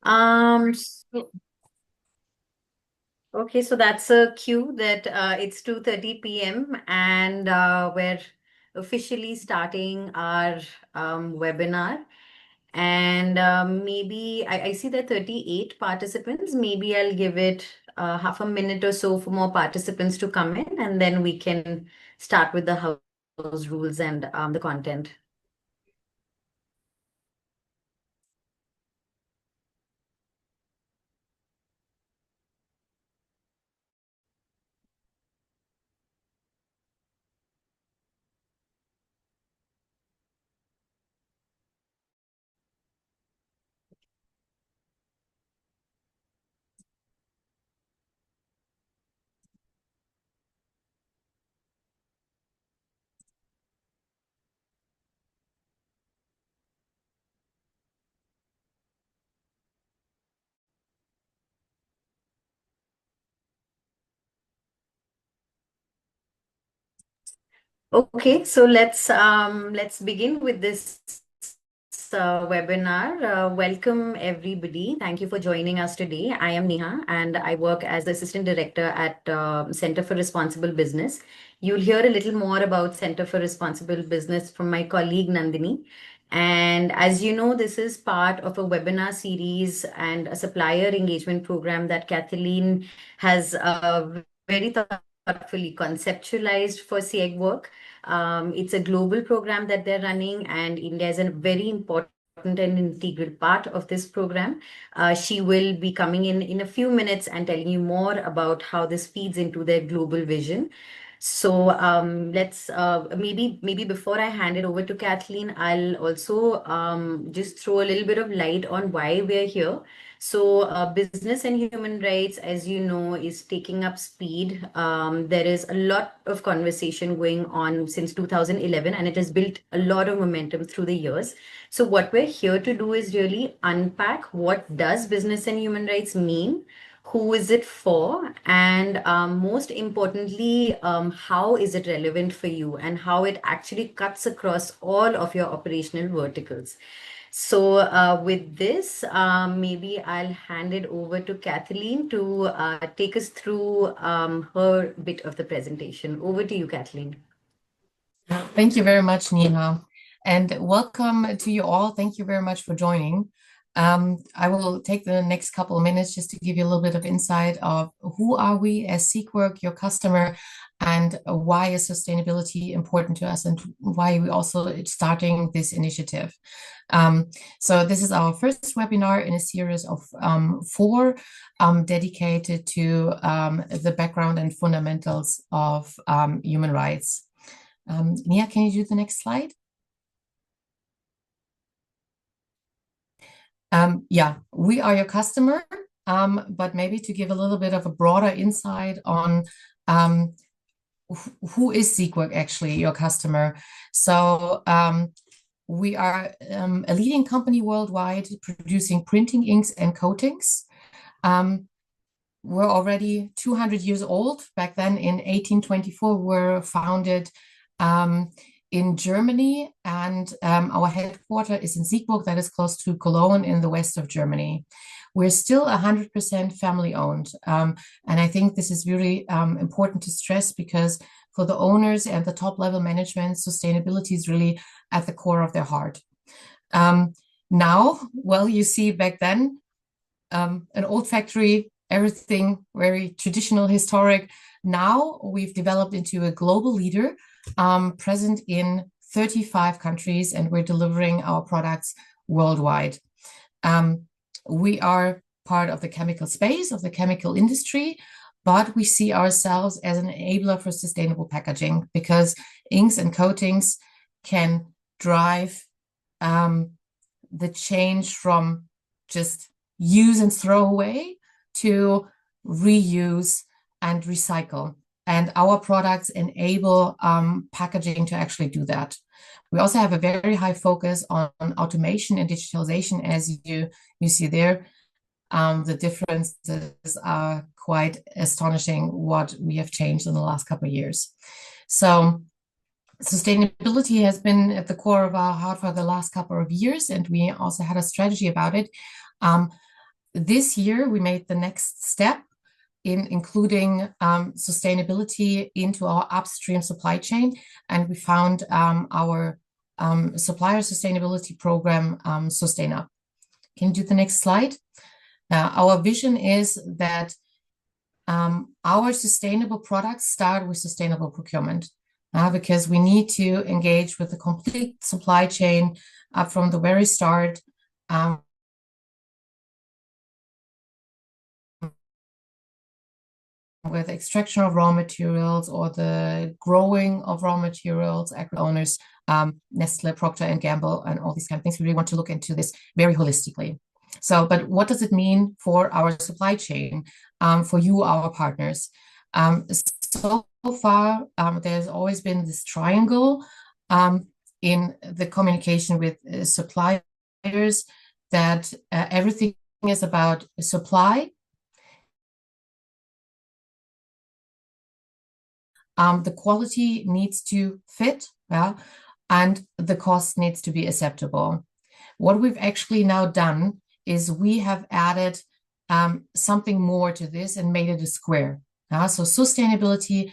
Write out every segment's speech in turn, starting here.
Okay, so that's a cue that it's 2:30 p.m. and we're officially starting our webinar. And maybe I see that 38 participants. Maybe I'll give it half a minute or so for more participants to come in, and then we can start with the house rules and the content. Okay, so let's begin with this webinar. Welcome everybody. Thank you for joining us today. I am Neha and I work as the Assistant Director at Center for Responsible Business. You'll hear a little more about Center for Responsible Business from my colleague Nandini. And as you know, this is part of a webinar series and a supplier engagement program that Kathleen has very thoughtfully conceptualized for CIEG work. It's a global program that they're running, and India is a very important and integral part of this program. She will be coming in a few minutes and telling you more about how this feeds into their global vision. So let's maybe before I hand it over to Kathleen, I'll also just throw a little bit of light on why we're here. So, business and human rights, as you know, is taking up speed. There is a lot of conversation going on since 2011, and it has built a lot of momentum through the years. So, what we're here to do is really unpack what does business and human rights mean, who is it for, and most importantly, how is it relevant for you, and how it actually cuts across all of your operational verticals. So, with this, maybe I'll hand it over to Kathleen to take us through her bit of the presentation. Over to you, Kathleen. Thank you very much, Neha, and welcome to you all. Thank you very much for joining. I will take the next couple of minutes just to give you a little bit of insight of who are we as SeekWork, your customer, and why is sustainability important to us, and why we also starting this initiative. So this is our first webinar in a series of four dedicated to the background and fundamentals of human rights. Nia, can you do the next slide? Yeah, we are your customer, but maybe to give a little bit of a broader insight on who is SeekWork actually, your customer. So we are a leading company worldwide producing printing inks and coatings. We're already 200 years old. Back then in 1824, we were founded in Germany, and our headquarter is in Siegburg, that is close to Cologne in the west of Germany. We're still 100% family owned. And I think this is really important to stress, because for the owners and the top level management, sustainability is really at the core of their heart. Now, well, you see back then, an old factory, everything very traditional, historic. Now we've developed into a global leader, present in 35 countries, and we're delivering our products worldwide. We are part of the chemical space, of the chemical industry, but we see ourselves as an enabler for sustainable packaging, because inks and coatings can drive the change from just use and throw away to reuse and recycle. And our products enable packaging to actually do that. We also have a very high focus on automation and digitalization, as you see there. The differences are quite astonishing what we have changed in the last couple of years. So sustainability has been at the core of our heart for the last couple of years, and we also had a strategy about it. This year, we made the next step in including sustainability into our upstream supply chain, and we found our supplier sustainability program, SustainUp. Can you do the next slide? Our vision is that our sustainable products start with sustainable procurement, because we need to engage with the complete supply chain from the very start. With extraction of raw materials or the growing of raw materials, agri owners, Nestle, Procter and Gamble, and all these kind of things. We really want to look into this very holistically. So, but what does it mean for our supply chain, for you, our partners? So far, there's always been this triangle in the communication with suppliers that everything is about supply. The quality needs to fit, yeah, and the cost needs to be acceptable. What we've actually now done is we have added something more to this and made it a square. So sustainability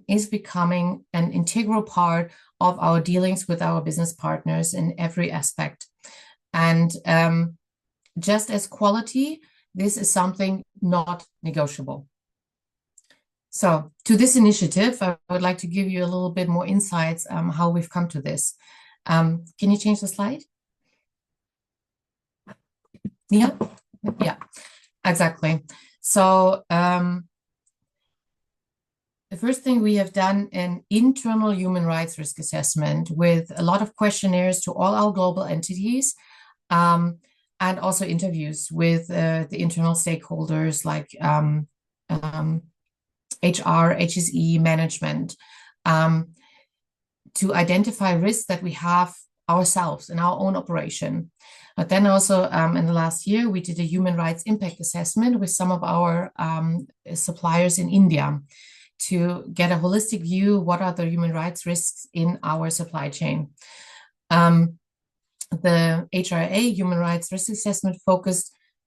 is becoming an integral part of our dealings with our business partners in every aspect. And just as quality, this is something not negotiable. So to this initiative, I would like to give you a little bit more insights how we've come to this. Can you change the slide? Yeah, yeah, exactly. So the first thing, we have done an internal human rights risk assessment with a lot of questionnaires to all our global entities, and also interviews with the internal stakeholders like HR, HSE, management, to identify risks that we have ourselves in our own operation. But then also in the last year, we did a human rights impact assessment with some of our suppliers in India to get a holistic view. What are the human rights risks in our supply chain? The HRA, Human Rights Risk Assessment,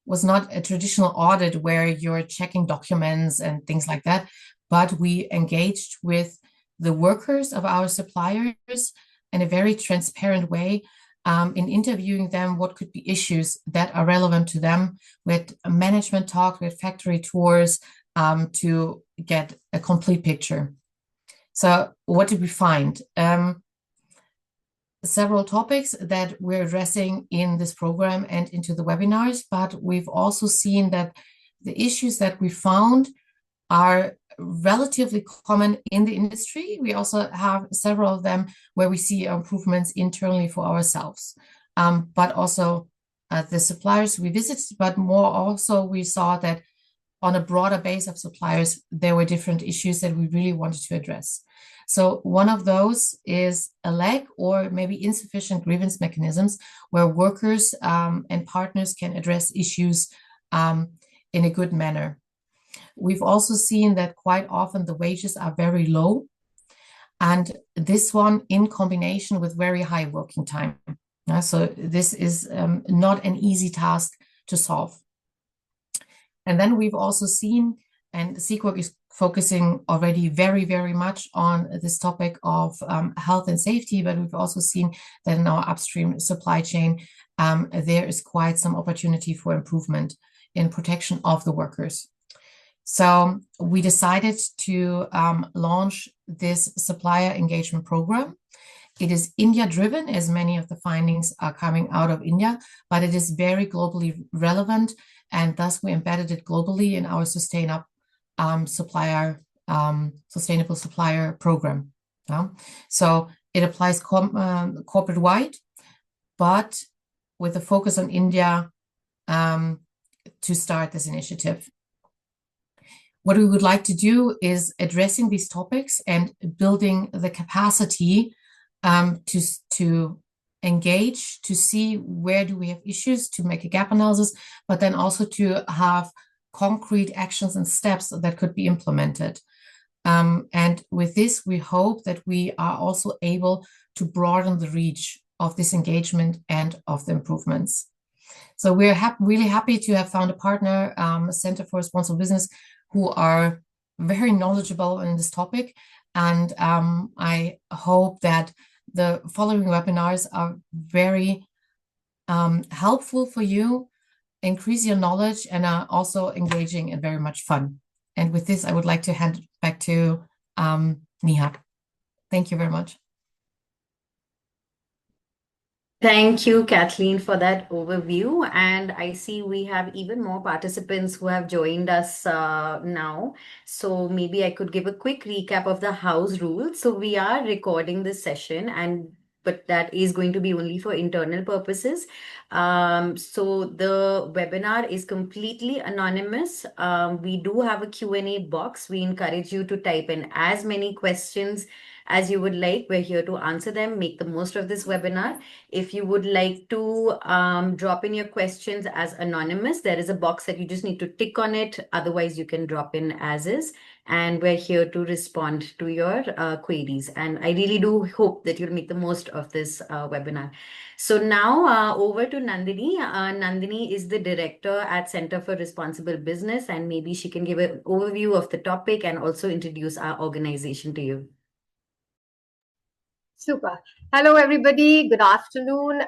was not a traditional audit where you're checking documents and things like that, but we engaged with the workers of our suppliers in a very transparent way, in interviewing them what could be issues that are relevant to them. We had a management talk, we had factory tours to get a complete picture. So what did we find? Several topics that we're addressing in this program and into the webinars, but we've also seen that the issues that we found are relatively common in the industry. We also have several of them where we see improvements internally for ourselves, but also the suppliers we visited, but more also we saw that on a broader base of suppliers, there were different issues that we really wanted to address. So one of those is a lack or maybe insufficient grievance mechanisms where workers and partners can address issues in a good manner. We've also seen that quite often the wages are very low, and this one in combination with very high working time. So this is not an easy task to solve. And then we've also seen, and SeqWork is focusing already very, very much on this topic of health and safety, but we've also seen that in our upstream supply chain, there is quite some opportunity for improvement in protection of the workers. So we decided to launch this supplier engagement program. It is India-driven, as many of the findings are coming out of India, but it is very globally relevant, and thus we embedded it globally in our SustainUp sustainable supplier program. So it applies corporate-wide, but with a focus on India to start this initiative. What we would like to do is addressing these topics and building the capacity to engage, to see where do we have issues, to make a gap analysis, but then also to have concrete actions and steps that could be implemented. And with this, we hope that we are also able to broaden the reach of this engagement and of the improvements. So we're really happy to have found a partner, Center for Responsible Business, who are very knowledgeable in this topic. And I hope that the following webinars are very helpful for you, increase your knowledge, and are also engaging and very much fun. And with this, I would like to hand it back to Niha. Thank you very much. Thank you, Kathleen, for that overview. And I see we have even more participants who have joined us now. So maybe I could give a quick recap of the house rules. So we are recording this session, and but that is going to be only for internal purposes. So the webinar is completely anonymous. We do have a Q&A box. We encourage you to type in as many questions as you would like. We're here to answer them. Make the most of this webinar. If you would like to drop in your questions as anonymous, there is a box that you just need to tick on it. Otherwise, you can drop in as is. And we're here to respond to your queries. And I really do hope that you'll make the most of this webinar. So now over to Nandini. Nandini is the director at Center for Responsible Business, and maybe she can give an overview of the topic and also introduce our organization to you. Super. Hello, everybody. Good afternoon.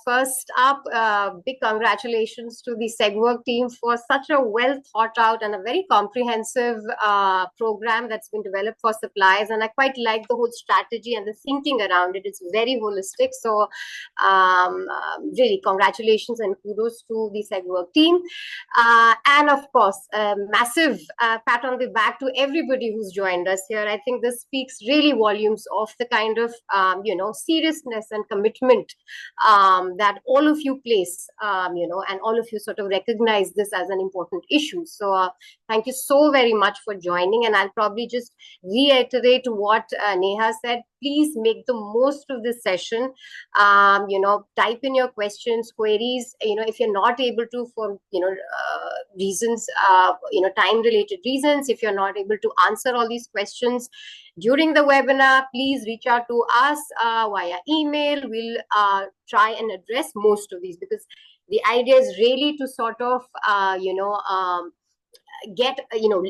First up, big congratulations to the SegWork team for such a well thought out and a very comprehensive program that's been developed for suppliers. And I quite like the whole strategy and the thinking around it. It's very holistic. So really, congratulations and kudos to the SegWork team. And of course, a massive pat on the back to everybody who's joined us here. I think this speaks really volumes of the kind of seriousness and commitment that all of you place, and all of you sort of recognize this as an important issue. So thank you so very much for joining. And I'll probably just reiterate what Neha said. Please make the most of this session. Type in your questions, queries. If you're not able to, for reasons, time-related reasons, if you're not able to answer all these questions during the webinar, please reach out to us via email. We'll try and address most of these, because the idea is really to sort of, get,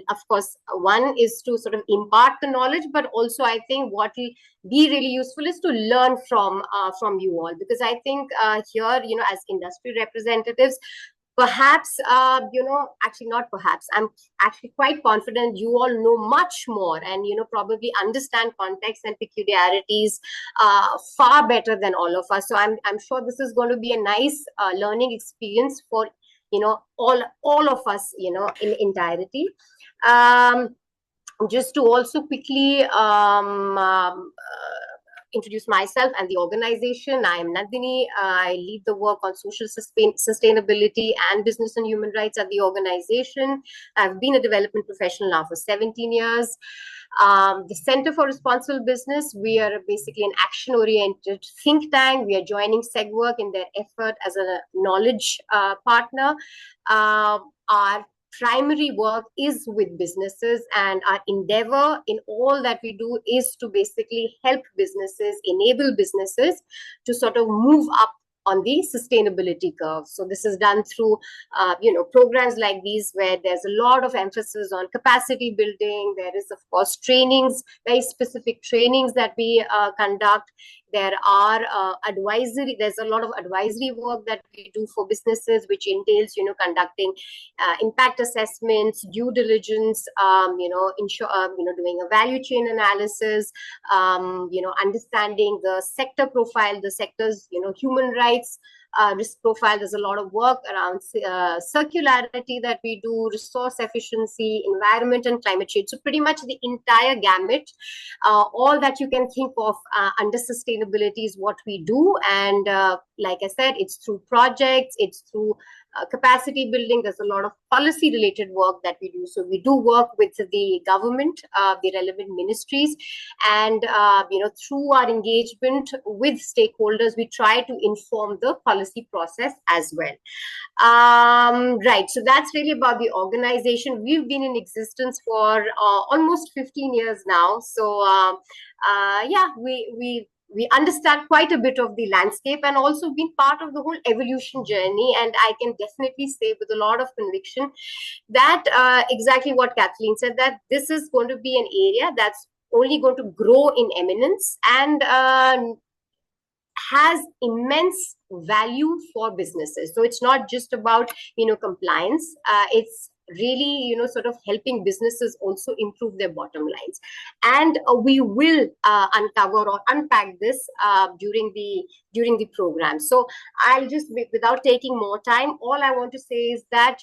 of course, one is to sort of impart the knowledge, but also I think what will be really useful is to learn from you all, because I think here, as industry representatives, perhaps, actually not perhaps, I'm actually quite confident you all know much more and, probably understand context and peculiarities far better than all of us. So I'm sure this is going to be a nice learning experience for, all of us, in entirety. Just to also quickly introduce myself and the organization. I am Nandini. I lead the work on social sustainability and business and human rights at the organization. I've been a development professional now for 17 years. The Center for Responsible Business, we are basically an action-oriented think tank. We are joining SegWork in their effort as a knowledge partner. Our primary work is with businesses, and our endeavor in all that we do is to basically help businesses, enable businesses to sort of move up on the sustainability curve. So this is done through, programs like these, where there's a lot of emphasis on capacity building. There is, of course, trainings, very specific trainings that we conduct. There are there's a lot of advisory work that we do for businesses, which entails, conducting impact assessments, due diligence, doing a value chain analysis, understanding the sector profile, the sector's, human rights risk profile. There's a lot of work around circularity that we do, resource efficiency, environment, and climate change. So pretty much the entire gamut, all that you can think of under sustainability is what we do. And like I said, it's through projects, it's through capacity building. There's a lot of policy related work that we do. So we do work with the government, the relevant ministries, and through our engagement with stakeholders, we try to inform the policy process as well. Right, so that's really about the organization. We've been in existence for almost 15 years now. So yeah, we we understand quite a bit of the landscape and also been part of the whole evolution journey. And I can definitely say with a lot of conviction that exactly what Kathleen said, that this is going to be an area that's only going to grow in eminence and has immense value for businesses. So it's not just about, compliance. It's really, sort of helping businesses also improve their bottom lines. And we will uncover or unpack this during the program. So I'll just, without taking more time, all I want to say is that,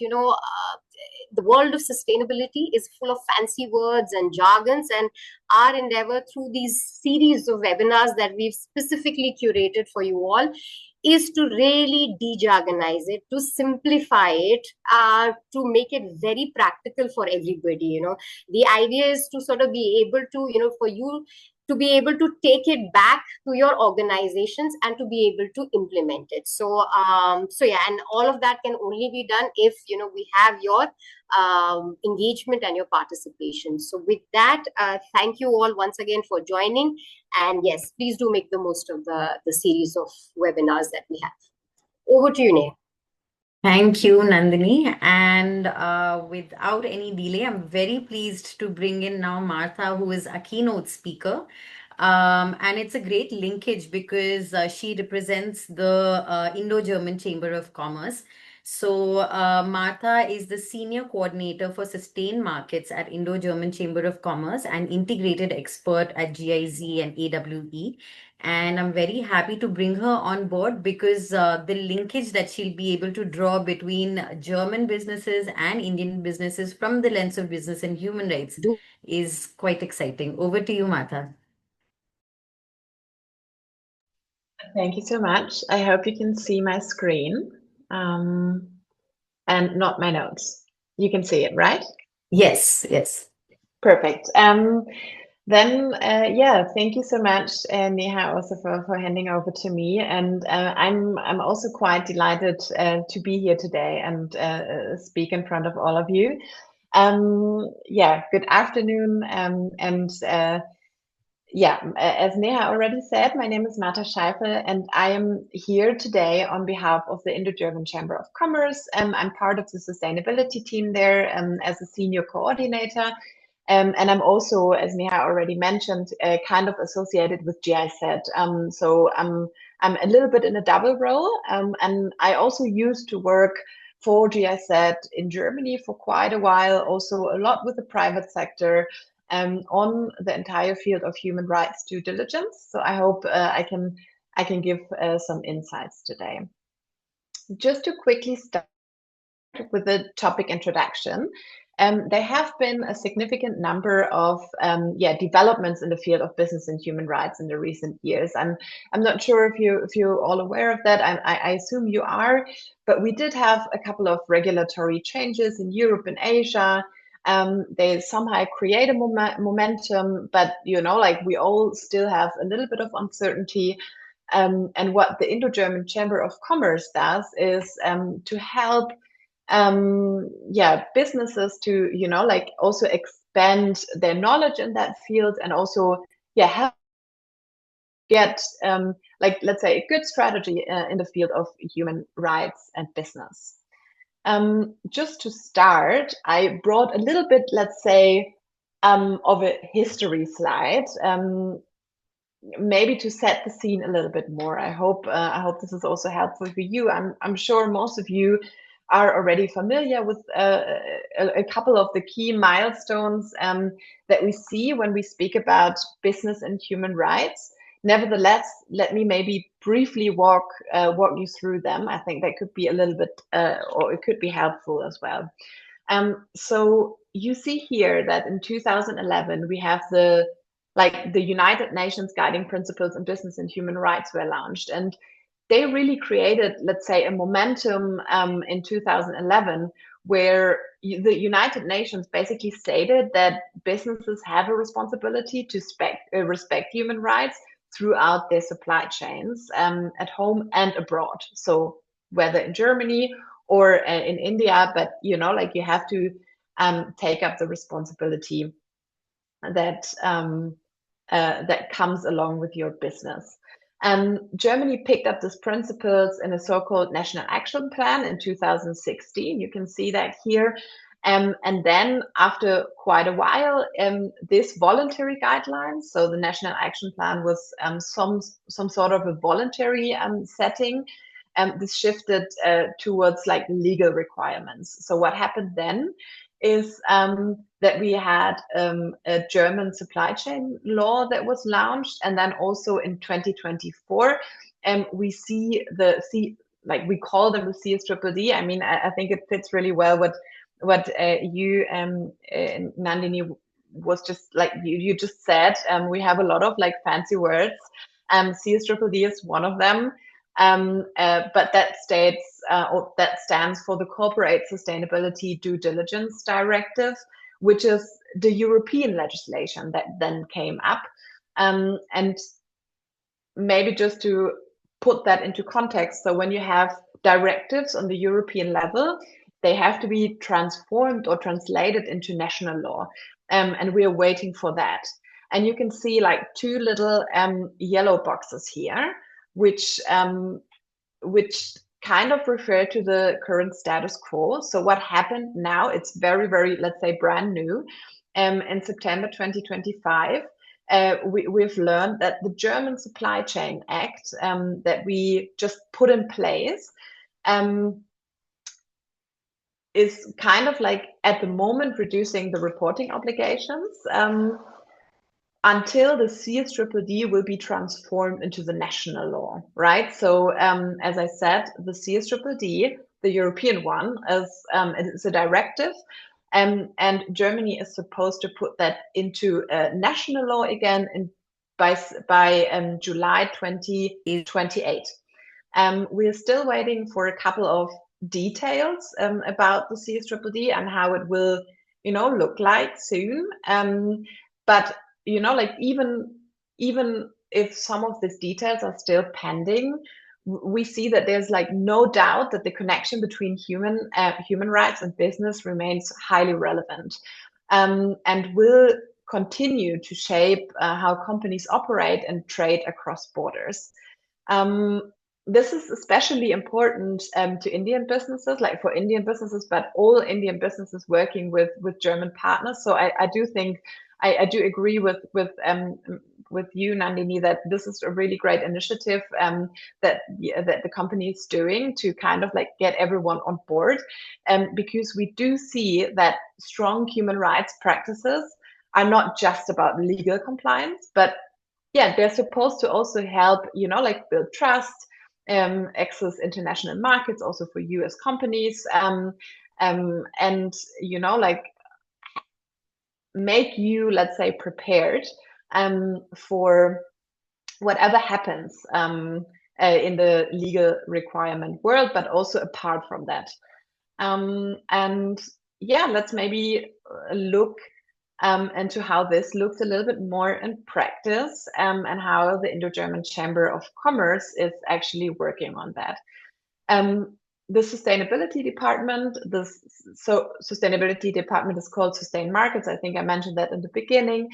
the world of sustainability is full of fancy words and jargons, and our endeavor through these series of webinars that we've specifically curated for you all is to really de-jargonize it, to simplify it, to make it very practical for everybody. The idea is to sort of be able to, for you to be able to take it back to your organizations and to be able to implement it. So yeah, and all of that can only be done if we have your engagement and your participation. So with that, thank you all once again for joining, and yes, please do make the most of the series of webinars that we have. Over to you, Neha. Thank you, Nandini. And without any delay, I'm very pleased to bring in now Martha, who is a keynote speaker. And it's a great linkage because she represents the Indo-German Chamber of Commerce. So Martha is the Senior Coordinator for Sustained Markets at Indo-German Chamber of Commerce and Integrated Expert at GIZ and AWE. And I'm very happy to bring her on board because the linkage that she'll be able to draw between German businesses and Indian businesses from the lens of business and human rights is quite exciting. Over to you, Martha. Thank you so much. I hope you can see my screen and not my notes. You can see it, right? Yes, yes. Perfect. Then, yeah, thank you so much, Neha, also for handing over to me. And I'm also quite delighted to be here today and speak in front of all of you. Yeah, good afternoon. Yeah, as Neha already said, my name is Martha Scheifel, and I am here today on behalf of the Indo-German Chamber of Commerce. I'm part of the sustainability team there as a senior coordinator. And I'm also, as Neha already mentioned, kind of associated with GIZ. So I'm a little bit in a double role. And I also used to work for GIZ in Germany for quite a while, also a lot with the private sector on the entire field of human rights due diligence. So I hope I can give some insights today. Just to quickly start with the topic introduction. There have been a significant number of developments in the field of business and human rights in the recent years. I'm not sure if you're all aware of that. I assume you are, but we did have a couple of regulatory changes in Europe and Asia. They somehow create a momentum, but like we all still have a little bit of uncertainty. And what the Indo-German Chamber of Commerce does is to help businesses to like also expand their knowledge in that field and also help get like, let's say, a good strategy in the field of human rights and business. Just to start, I brought a little bit, let's say, of a history slide, maybe to set the scene a little bit more. I hope this is also helpful for you. I'm sure most of you are already familiar with a couple of the key milestones that we see when we speak about business and human rights. Nevertheless, let me maybe briefly walk you through them. I think that could be a little bit, or it could be helpful as well. So you see here that in 2011 we have the United Nations Guiding Principles in Business and Human Rights were launched, and they really created, let's say, a momentum in 2011 where the United Nations basically stated that businesses have a responsibility to respect human rights throughout their supply chains at home and abroad. So whether in Germany or in India, but like you have to take up the responsibility that that comes along with your business. Germany picked up these principles in a so-called National Action Plan in 2016. You can see that here. And then after quite a while, this voluntary guidelines, so the National Action Plan was some sort of a voluntary setting, this shifted towards like legal requirements. So what happened then is that we had a German supply chain law that was launched, and then also in 2024, we see like we call them the CSDDD. I mean, I think it fits really well what you Nandini was just like you just said. We have a lot of like fancy words. CSDDD is one of them. But that states or that stands for the Corporate Sustainability Due Diligence Directive, which is the European legislation that then came up. And maybe just to put that into context, so when you have directives on the European level, they have to be transformed or translated into national law. And we are waiting for that. And you can see like two little yellow boxes here, which kind of refer to the current status quo. So what happened now, it's very, very, let's say, brand new. In September 2025, we've learned that the German Supply Chain Act that we just put in place is kind of like at the moment reducing the reporting obligations until the CSDDD will be transformed into the national law, right? So as I said, the CSDDD, the European one, is a directive, and Germany is supposed to put that into national law again by July 2028. We are still waiting for a couple of details about the CSDDD and how it will, look like soon. But like even if some of these details are still pending, we see that there's like no doubt that the connection between human rights and business remains highly relevant, and will continue to shape how companies operate and trade across borders. This is especially important to Indian businesses, like for Indian businesses, but all Indian businesses working with German partners. So I do think I do agree with you, Nandini, that this is a really great initiative that the company is doing to kind of like get everyone on board, because we do see that strong human rights practices are not just about legal compliance, but yeah, they're supposed to also help, like build trust, access international markets also for US companies, and like make you, let's say, prepared for whatever happens in the legal requirement world, but also apart from that. And yeah, let's maybe look into how this looks a little bit more in practice, and how the Indo-German Chamber of Commerce is actually working on that. The sustainability department, sustainability department is called Sustain Markets. I think I mentioned that in the beginning,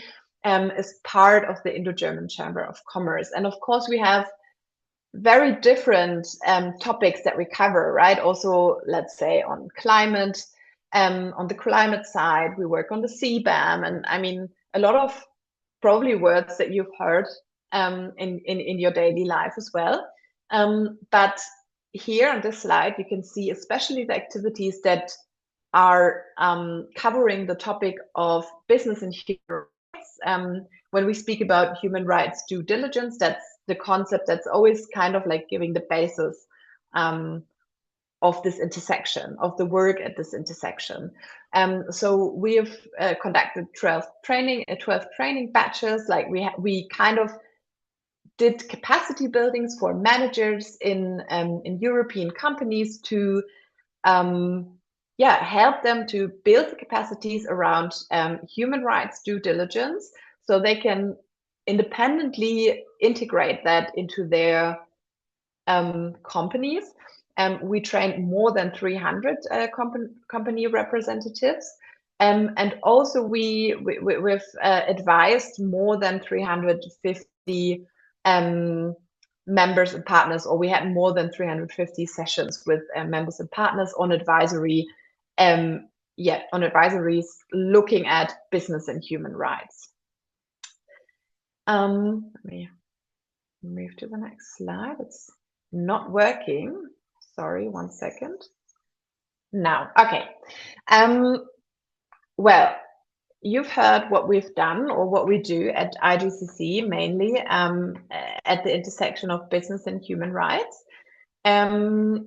is part of the Indo-German Chamber of Commerce. And of course, we have very different topics that we cover, right? Also, let's say on climate, on the climate side, we work on the CBAM, and I mean, a lot of probably words that you've heard in your daily life as well. But here on this slide, you can see especially the activities that are covering the topic of business and human rights. When we speak about human rights due diligence, that's the concept that's always kind of like giving the basis of this intersection, of the work at this intersection. So we have conducted 12 training batches. Like we kind of did capacity buildings for managers in European companies to help them to build the capacities around human rights due diligence, so they can independently integrate that into their companies. We trained more than 300 company representatives, And also we've advised more than 350 members and partners, or we had more than 350 sessions with members and partners on advisory, on advisories looking at business and human rights. Let me move to the next slide. It's not working. Sorry, 1 second. Now, okay. Well, you've heard what we've done or what we do at IGCC, mainly at the intersection of business and human rights. But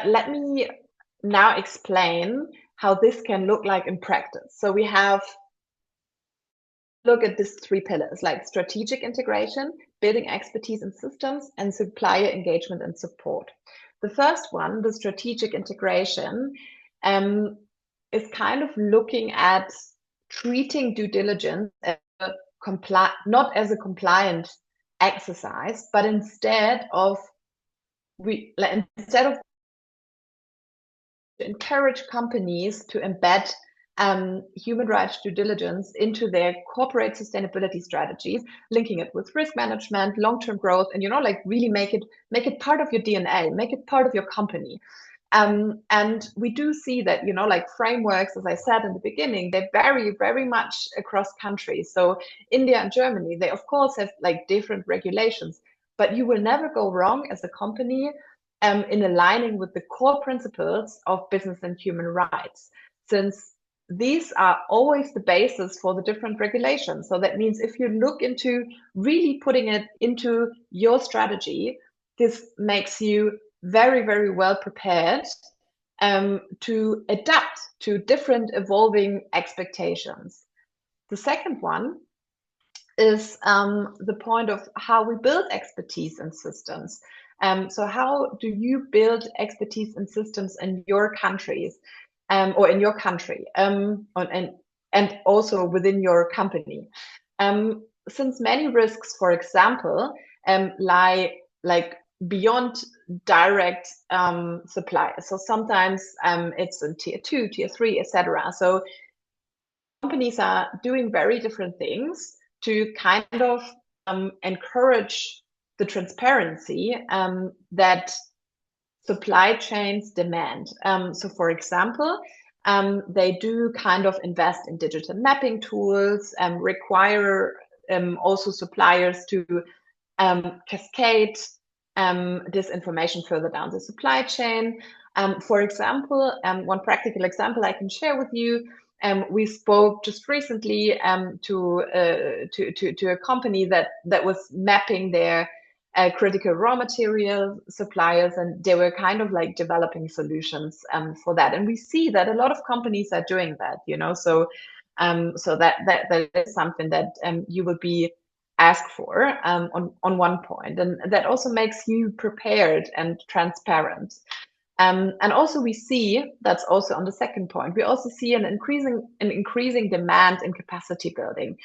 let me now explain how this can look like in practice. So we have look at these 3 pillars, like strategic integration, building expertise in systems, and supplier engagement and support. The first one, the strategic integration, is kind of looking at treating due diligence as not as a compliant exercise, but instead of encourage companies to embed human rights due diligence into their corporate sustainability strategies, linking it with risk management, long-term growth, and really make it part of your DNA, make it part of your company. And we do see that frameworks, as I said in the beginning, they vary very much across countries. So India and Germany, they of course have different regulations, but you will never go wrong as a company in aligning with the core principles of business and human rights, since these are always the basis for the different regulations. So that means if you look into really putting it into your strategy, this makes you very, very well prepared to adapt to different evolving expectations. The second one is the point of how we build expertise in systems. So how do you build expertise in systems in your countries? Or in your country, and also within your company. Since many risks, for example, lie beyond direct supply. So sometimes it's in tier 2, tier 3, etc. So companies are doing very different things to kind of encourage the transparency that supply chains demand. So for example, they do kind of invest in digital mapping tools, require also suppliers to cascade this information further down the supply chain. For example, one practical example I can share with you, we spoke just recently to a company that was mapping their critical raw material suppliers, and they were kind of developing solutions for that. And we see that a lot of companies are doing that, so that is something that you will be asked for on one point, and that also makes you prepared and transparent. And also we see, that's also on the second point, we also see an increasing demand in capacity building.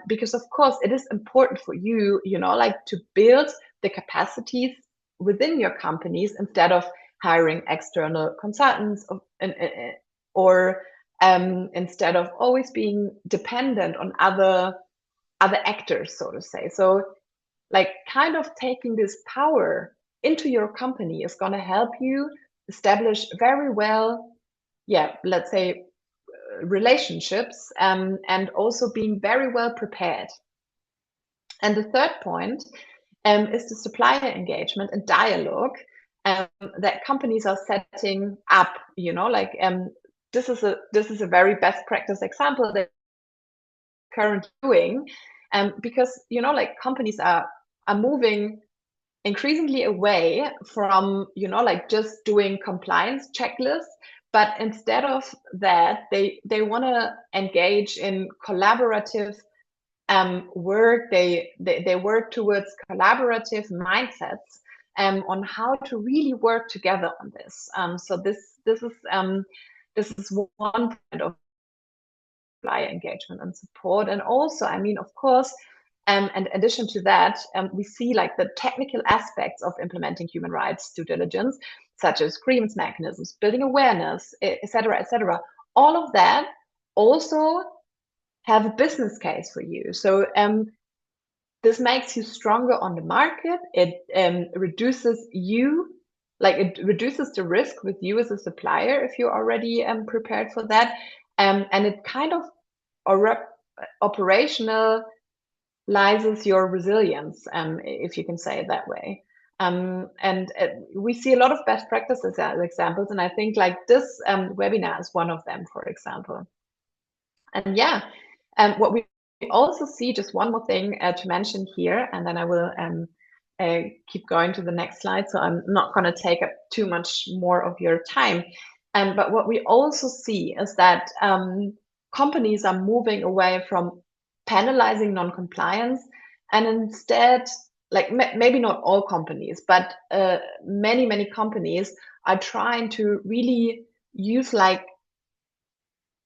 Because of course it is important for you, to build the capacities within your companies instead of hiring external consultants or instead of always being dependent on other actors, so to say. So kind of taking this power into your company is going to help you establish very well, let's say, relationships, and also being very well prepared. And the third point is the supplier engagement and dialogue that companies are setting up. This is a very best practice example that currently doing, because companies are moving increasingly away from just doing compliance checklists, but instead of that they want to engage in collaborative work. They work towards collaborative mindsets on how to really work together on this. So this is one point of supplier engagement and support. And also, of course, and in addition to that, we see the technical aspects of implementing human rights due diligence, such as grievance mechanisms, building awareness, etc., all of that also have a business case for you. So this makes you stronger on the market. It reduces the risk with you as a supplier if you're already prepared for that. And it kind of operationalizes your resilience, if you can say it that way. And we see a lot of best practices as examples, and I think like this webinar is one of them, for example. And yeah, what we also see, just one more thing to mention here, and then I will keep going to the next slide, so I'm not going to take up too much more of your time. But what we also see is that companies are moving away from penalizing non-compliance, and instead, like maybe not all companies, but many companies are trying to really use like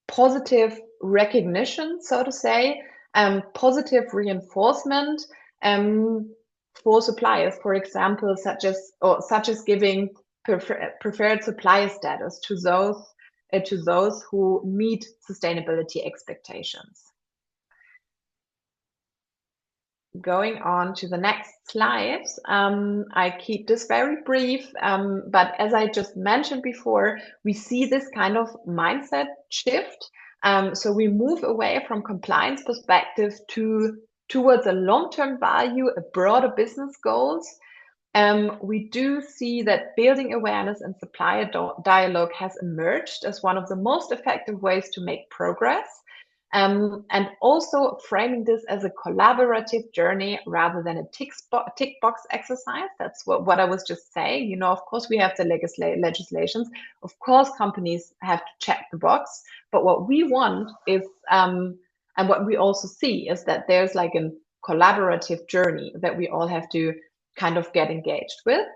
positive recognition, so to say, positive reinforcement for suppliers, for example, such as giving preferred supplier status to those who meet sustainability expectations. Going on to the next slide, I keep this very brief, but as I just mentioned before, we see this kind of mindset shift. So we move away from compliance perspective towards a long-term value, a broader business goals. We do see that building awareness and supplier dialogue has emerged as one of the most effective ways to make progress. And also framing this as a collaborative journey rather than a tick box exercise. That's what I was just saying. You know, of course, we have the legislations. Of course, companies have to check the box. But what we want is, and what we also see is that there's like a collaborative journey that we all have to kind of get engaged with.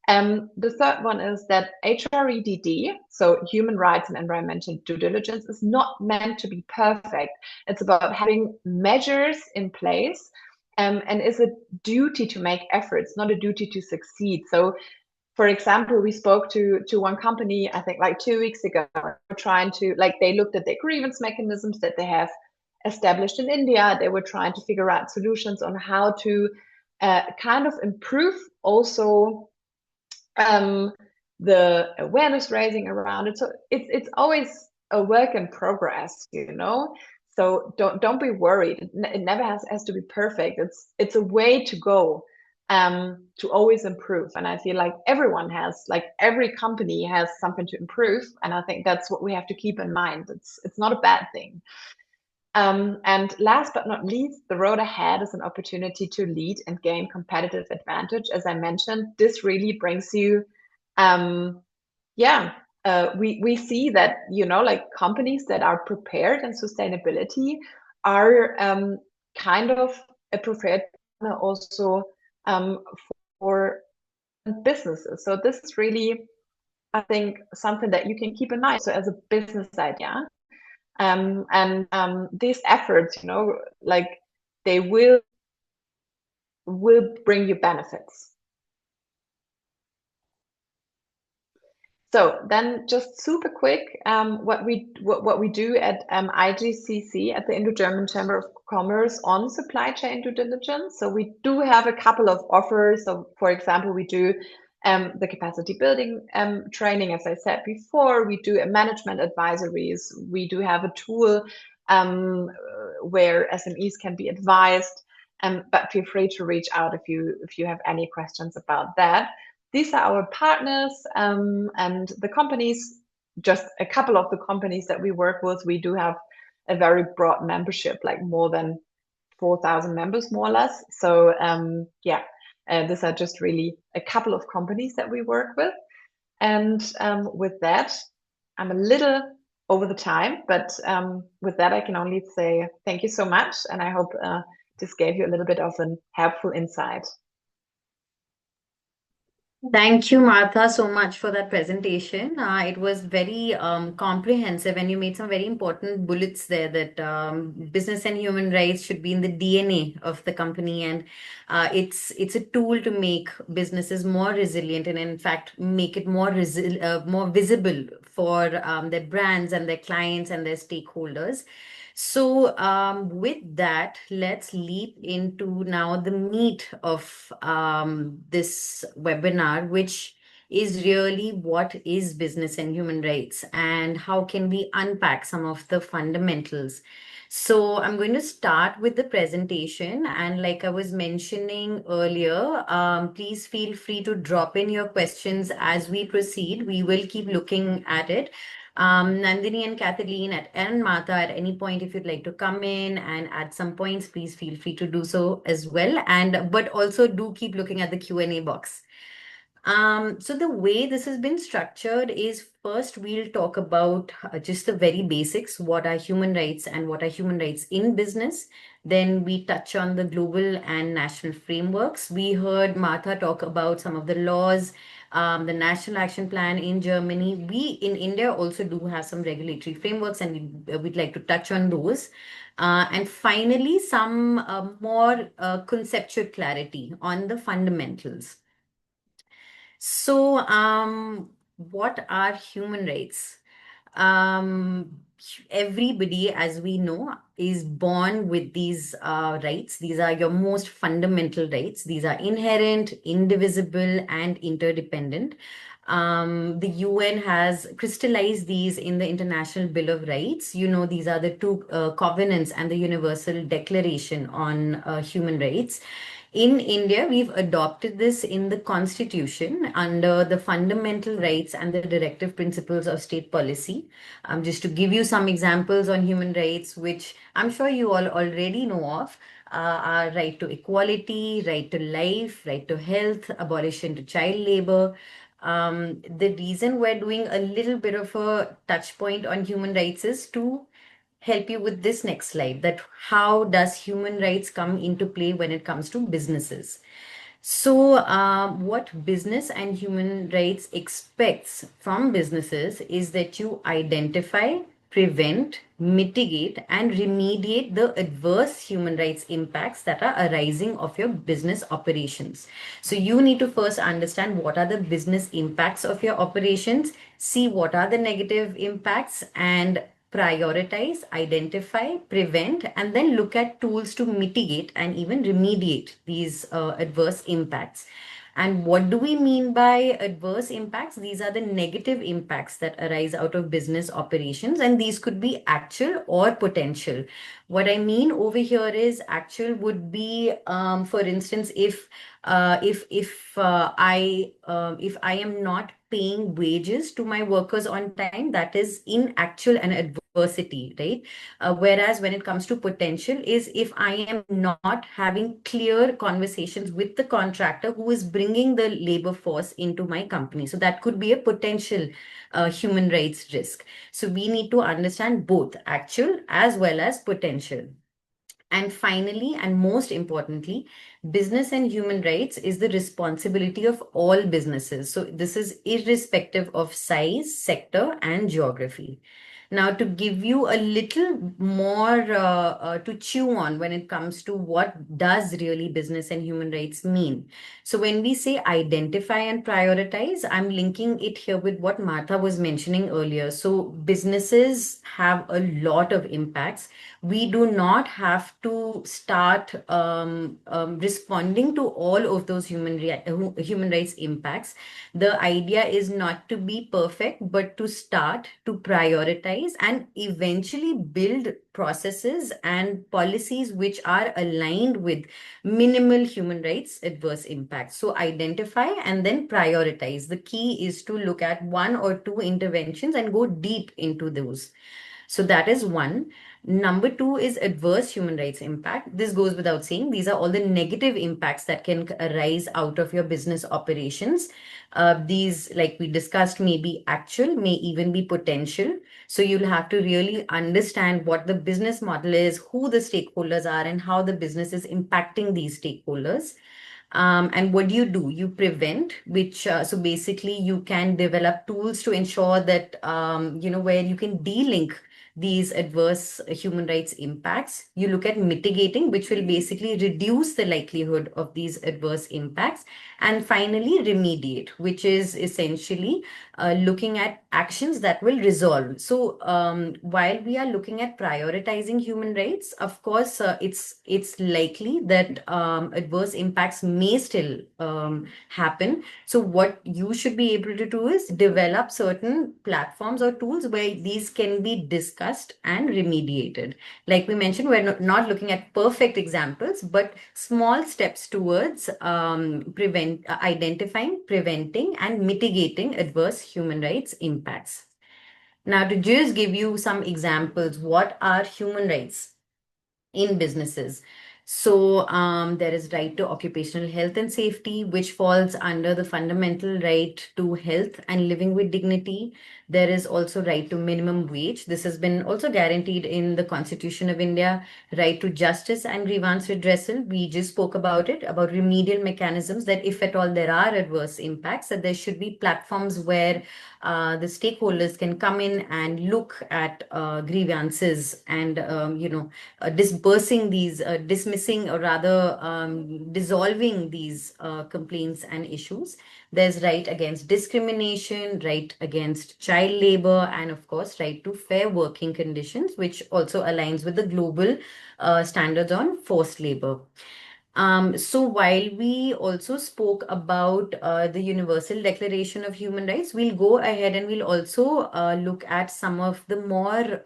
The third one is that HREDD, so human rights and environmental due diligence, is not meant to be perfect. It's about having measures in place and is a duty to make efforts, not a duty to succeed. So, for example, we spoke to one company, I think like 2 weeks ago, trying to, like, they looked at their grievance mechanisms that they have established in India. They were trying to figure out solutions on how to kind of improve also the awareness raising around it. So it's always a work in progress, you know. So don't be worried. It never has to be perfect. It's a way to go to always improve. And I feel like everyone has, like every company has something to improve. And I think that's what we have to keep in mind. It's not a bad thing. And last but not least, the road ahead is an opportunity to lead and gain competitive advantage. As I mentioned, this really brings you, we see that, you know, like companies that are prepared in sustainability are kind of a preferred partner also for businesses. So this is really, I think, something that you can keep in mind. So as a business idea. These efforts, you know, like they will bring you benefits. So then, just super quick, what we do at IGCC, at the Indo-German Chamber of Commerce, on supply chain due diligence. So we do have a couple of offers. So, for example, we do the capacity building training, as I said before. We do a management advisories. We do have a tool where SMEs can be advised. But feel free to reach out if you have any questions about that. These are our partners and the companies. Just a couple of the companies that we work with. We do have a very broad membership, like more than 4,000 members, more or less. So these are just really a couple of companies that we work with. And with that, I'm a little over the time, but with that, I can only say thank you so much. And I hope this gave you a little bit of a helpful insight. Thank you, Martha, so much for that presentation. It was very comprehensive, and you made some very important bullets there that business and human rights should be in the DNA of the company, and it's a tool to make businesses more resilient and, in fact, make it more visible for their brands and their clients and their stakeholders. So, with that, let's leap into now the meat of this webinar, which is really what is business and human rights, and how can we unpack some of the fundamentals. So I'm going to start with the presentation, and like I was mentioning earlier, please feel free to drop in your questions as we proceed. We will keep looking at it. Nandini and Kathleen and Martha, at any point, if you'd like to come in and add some points, please feel free to do so as well. But also do keep looking at the Q&A box. So the way this has been structured is, first we'll talk about just the very basics, what are human rights and what are human rights in business. Then we touch on the global and national frameworks. We heard Martha talk about some of the laws, the National Action Plan in Germany. We in India also do have some regulatory frameworks, and we'd like to touch on those. And finally, some more conceptual clarity on the fundamentals. So, what are human rights? Everybody, as we know, is born with these rights. These are your most fundamental rights. These are inherent, indivisible, and interdependent. The UN has crystallized these in the International Bill of Rights. You know, these are the two covenants and the Universal Declaration on Human Rights. In India, we've adopted this in the Constitution under the fundamental rights and the directive principles of state policy. Just to give you some examples on human rights, which I'm sure you all already know of, are right to equality, right to life, right to health, abolition to child labor. The reason we're doing a little bit of a touch point on human rights is to help you with this next slide, that how does human rights come into play when it comes to businesses. So what business and human rights expects from businesses is that you identify, prevent, mitigate, and remediate the adverse human rights impacts that are arising of your business operations. So you need to first understand what are the business impacts of your operations, see what are the negative impacts, and prioritize, identify, prevent, and then look at tools to mitigate and even remediate these adverse impacts. And what do we mean by adverse impacts? These are the negative impacts that arise out of business operations, and these could be actual or potential. What I mean over here is actual would be, for instance, if I am not paying wages to my workers on time, that is in actual and adversity, right? Whereas when it comes to potential is if I am not having clear conversations with the contractor who is bringing the labor force into my company. So that could be a potential human rights risk. So we need to understand both actual as well as potential. And finally, and most importantly, business and human rights is the responsibility of all businesses. So this is irrespective of size, sector, and geography. Now, to give you a little more to chew on when it comes to what does really business and human rights mean. So when we say identify and prioritize, I'm linking it here with what Martha was mentioning earlier. So businesses have a lot of impacts. We do not have to start responding to all of those human rights impacts. The idea is not to be perfect, but to start, to prioritize, and eventually build processes and policies which are aligned with minimal human rights adverse impacts. So identify and then prioritize. The key is to look at one or two interventions and go deep into those. So that is one. Number two is adverse human rights impact. This goes without saying. These are all the negative impacts that can arise out of your business operations. These, like we discussed, may be actual, may even be potential. So you'll have to really understand what the business model is, who the stakeholders are, and how the business is impacting these stakeholders. And what do? You prevent, which so basically you can develop tools to ensure that where you can de-link these adverse human rights impacts. You look at mitigating, which will basically reduce the likelihood of these adverse impacts. And finally, remediate, which is essentially looking at actions that will resolve. So while we are looking at prioritizing human rights, of course, it's likely that adverse impacts may still happen. So what you should be able to do is develop certain platforms or tools where these can be discussed and remediated. Like we mentioned, we're not looking at perfect examples, but small steps towards identifying, preventing, and mitigating adverse human rights impacts. Now, to just give you some examples, what are human rights in businesses? So there is right to occupational health and safety, which falls under the fundamental right to health and living with dignity. There is also right to minimum wage. This has been also guaranteed in the Constitution of India. Right to justice and grievance redressal. We just spoke about it, about remedial mechanisms, that if at all there are adverse impacts, that there should be platforms where the stakeholders can come in and look at grievances and dispersing these, dismissing, or rather dissolving these complaints and issues. There's right against discrimination, right against child labor, and of course, right to fair working conditions, which also aligns with the global standards on forced labor. So while we also spoke about the Universal Declaration of Human Rights, we'll go ahead and we'll also look at some of the more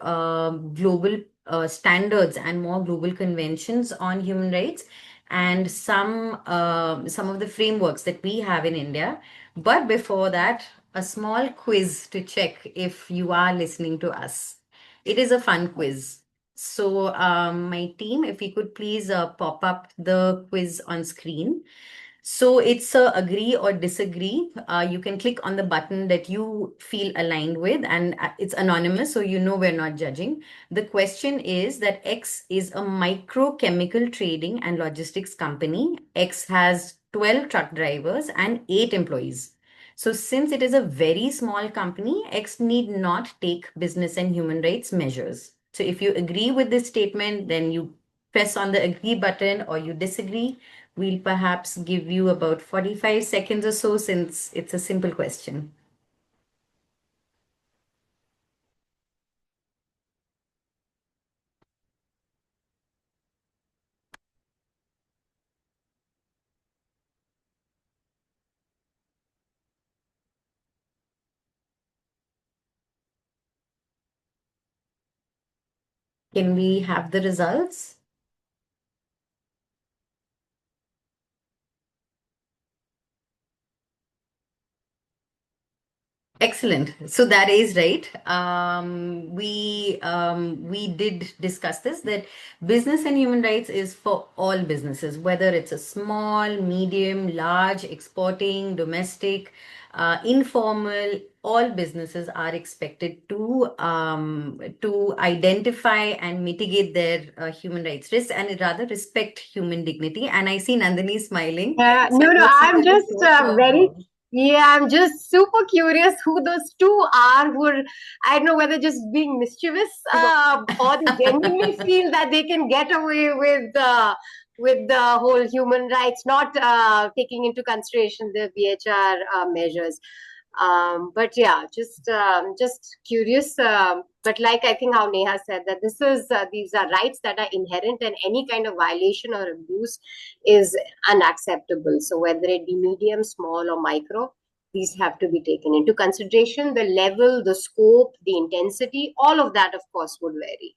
global standards and more global conventions on human rights, and some of the frameworks that we have in India. But before that, a small quiz to check if you are listening to us. It is a fun quiz. So, my team, if you could please pop up the quiz on screen. So it's agree or disagree. You can click on the button that you feel aligned with, and it's anonymous, so you know we're not judging. The question is that X is a microchemical trading and logistics company. X has 12 truck drivers and 8 employees. So since it is a very small company, X need not take business and human rights measures. So if you agree with this statement, then you press on the agree button, or you disagree. We'll perhaps give you about 45 seconds or so, since it's a simple question. Can we have the results? Excellent. So that is right. We did discuss this, that business and human rights is for all businesses, whether it's a small, medium, large, exporting, domestic, informal. All businesses are expected to identify and mitigate their human rights risks, and rather respect human dignity. And I see Nandini smiling. So No, no, what's I'm your just very, thought? yeah, I'm just super curious who those two are who are, I don't know whether just being mischievous or they genuinely feel that they can get away with the whole human rights, not taking into consideration the BHR measures. But yeah, just curious. But like I think how Neha said, that these are rights that are inherent, and any kind of violation or abuse is unacceptable. So whether it be medium, small, or micro, these have to be taken into consideration. The level, the scope, the intensity, all of that, of course, would vary.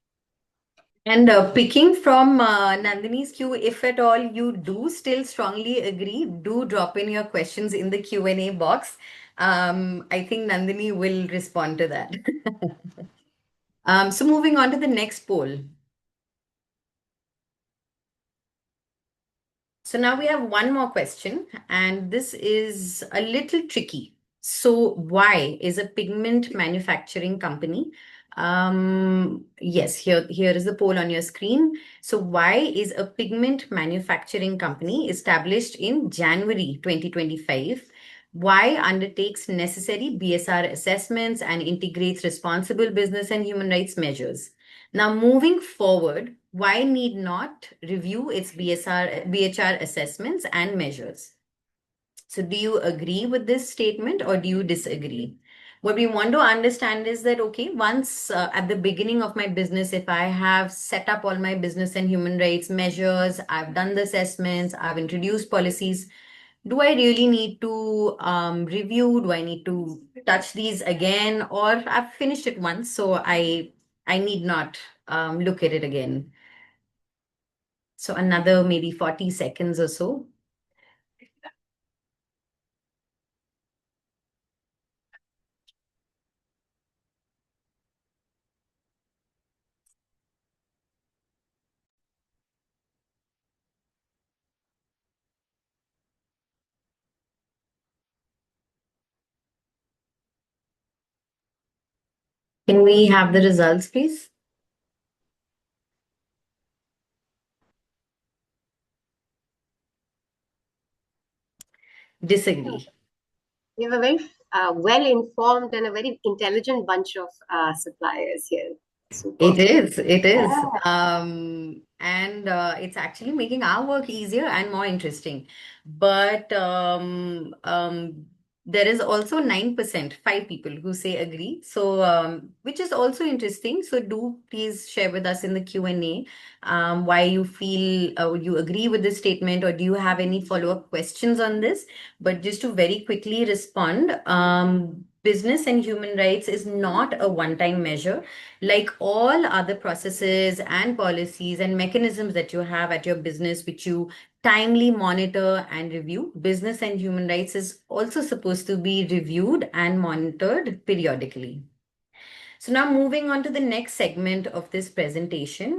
And picking from Nandini's queue, if at all you do still strongly agree, do drop in your questions in the Q&A box. I think Nandini will respond to that. So moving on to the next poll. So now we have one more question, and this is a little tricky. So why is a pigment manufacturing company? Yes, here is the poll on your screen. So why is a pigment manufacturing company established in January 2025? Why undertakes necessary BSR assessments and integrates responsible business and human rights measures? Now, moving forward, why need not review its BHR assessments and measures? So, do you agree with this statement or do you disagree? What we want to understand is that, okay, once at the beginning of my business, if I have set up all my business and human rights measures, I've done the assessments, I've introduced policies, do I really need to review? Do I need to touch these again? Or I've finished it once, so I need not look at it again. So another maybe 40 seconds or so. Can we have the results, please? Disagree. We have a very well-informed and a very intelligent bunch of suppliers here. Super. It is. Yeah. And it's actually making our work easier and more interesting. But there is also 9%, 5 people who say agree. So, which is also interesting. So do please share with us in the Q&A why you feel you agree with this statement, or do you have any follow-up questions on this? But just to very quickly respond, business and human rights is not a one-time measure. Like all other processes and policies and mechanisms that you have at your business, which you timely monitor and review, business and human rights is also supposed to be reviewed and monitored periodically. So now moving on to the next segment of this presentation,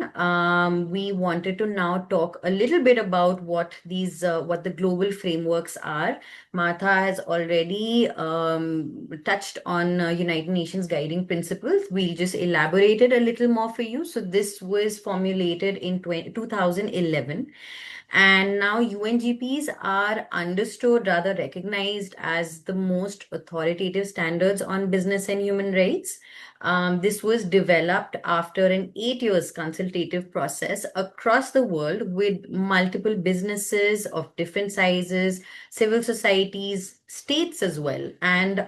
we wanted to now talk a little bit about what what the global frameworks are. Martha has already touched on United Nations guiding principles. We'll just elaborate it a little more for you. So this was formulated in 2011. And now UNGPs are understood, rather recognized as the most authoritative standards on business and human rights. This was developed after an 8 years consultative process across the world with multiple businesses of different sizes, civil societies, states as well, and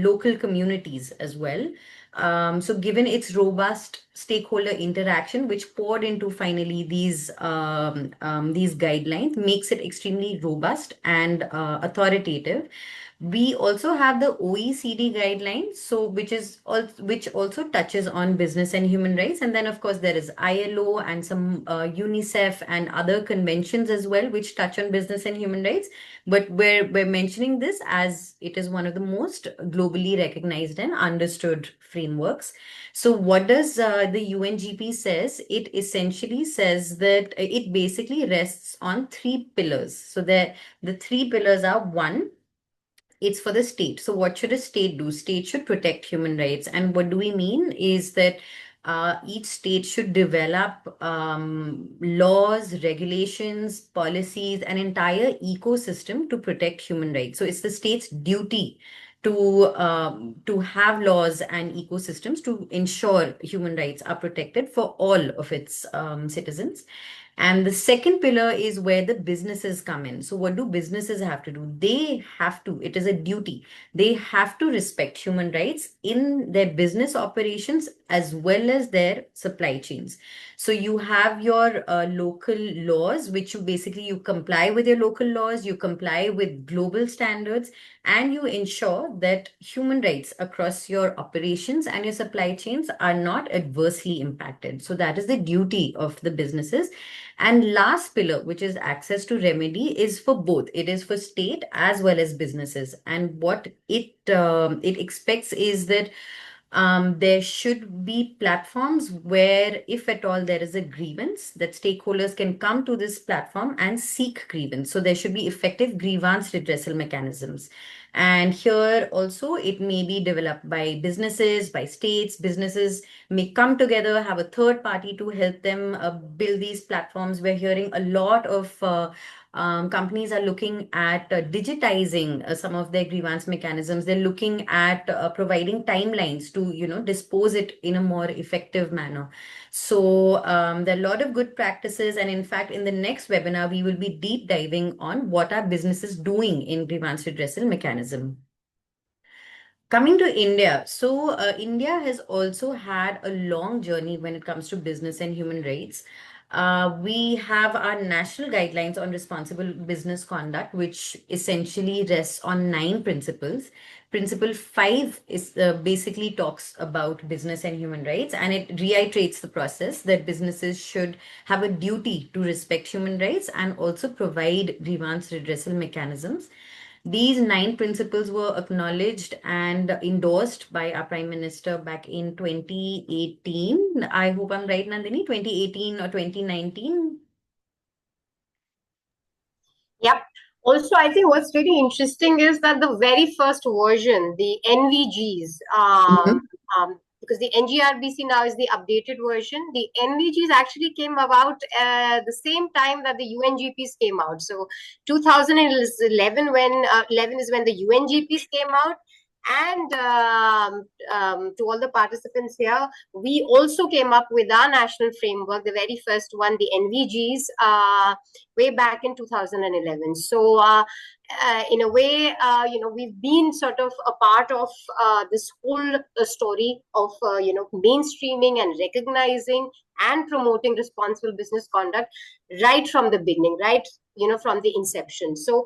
local communities as well. So given its robust stakeholder interaction, which poured into finally these guidelines, makes it extremely robust and authoritative. We also have the OECD guidelines, so which also touches on business and human rights, and then of course there is ILO and some UNICEF and other conventions as well, which touch on business and human rights. But we're mentioning this as it is one of the most globally recognized and understood frameworks. So what does the UNGP says? It essentially says that it basically rests on 3 pillars. So the 3 pillars are: one, it's for the state. So what should a state do? State should protect human rights. And what do we mean is that each state should develop laws, regulations, policies, an entire ecosystem to protect human rights. So it's the state's duty to have laws and ecosystems to ensure human rights are protected for all of its citizens. And the second pillar is where the businesses come in. So, what do businesses have to do? They have to, it is a duty. They have to respect human rights in their business operations as well as their supply chains. So, you have your local laws, which you comply with your local laws, you comply with global standards, and you ensure that human rights across your operations and your supply chains are not adversely impacted. So, that is the duty of the businesses. And last pillar, which is access to remedy, is for both. It is for state as well as businesses. And what it expects is that there should be platforms where, if at all there is a grievance, that stakeholders can come to this platform and seek grievance. So there should be effective grievance redressal mechanisms. And here also, it may be developed by businesses, by states. Businesses may come together, have a third party to help them build these platforms. We're hearing a lot of companies are looking at digitizing some of their grievance mechanisms. They're looking at providing timelines to, dispose it in a more effective manner. So there are a lot of good practices. And in fact, in the next webinar, we will be deep diving on what are businesses doing in grievance redressal mechanism. Coming to India, so India has also had a long journey when it comes to business and human rights. We have our national guidelines on responsible business conduct, which essentially rests on 9 principles. Principle 5 is basically talks about business and human rights, and it reiterates the process that businesses should have a duty to respect human rights and also provide grievance redressal mechanisms. These 9 principles were acknowledged and endorsed by our Prime Minister back in 2018. I hope I'm right, Nandini, 2018 or 2019. Yep. Also, I think what's really interesting is that the very first version, the NVGs, because the NGRBC now is the updated version, the NVGs actually came about the same time that the UNGPs came out. So 2011, when 11 is when the UNGPs came out. And to all the participants here, we also came up with our national framework, the very first one, the NVGs, way back in 2011. So in a way, we've been sort of a part of this whole story of, mainstreaming and recognizing and promoting responsible business conduct right from the beginning, right, from the inception. So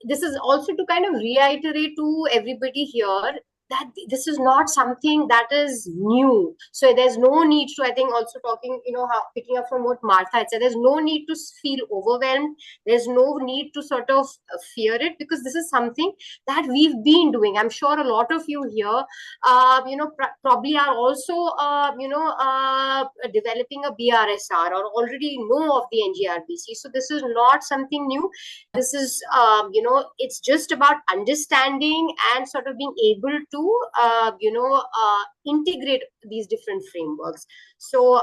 this is also to kind of reiterate to everybody here that this is not something that is new. So there's no need to, I think, also talking, how picking up from what Martha had said, there's no need to feel overwhelmed. There's no need to sort of fear it, because this is something that we've been doing. I'm sure a lot of you here, probably are also, developing a BRSR or already know of the NGRBC. So this is not something new. This is, it's just about understanding and sort of being able to, integrate these different frameworks. So,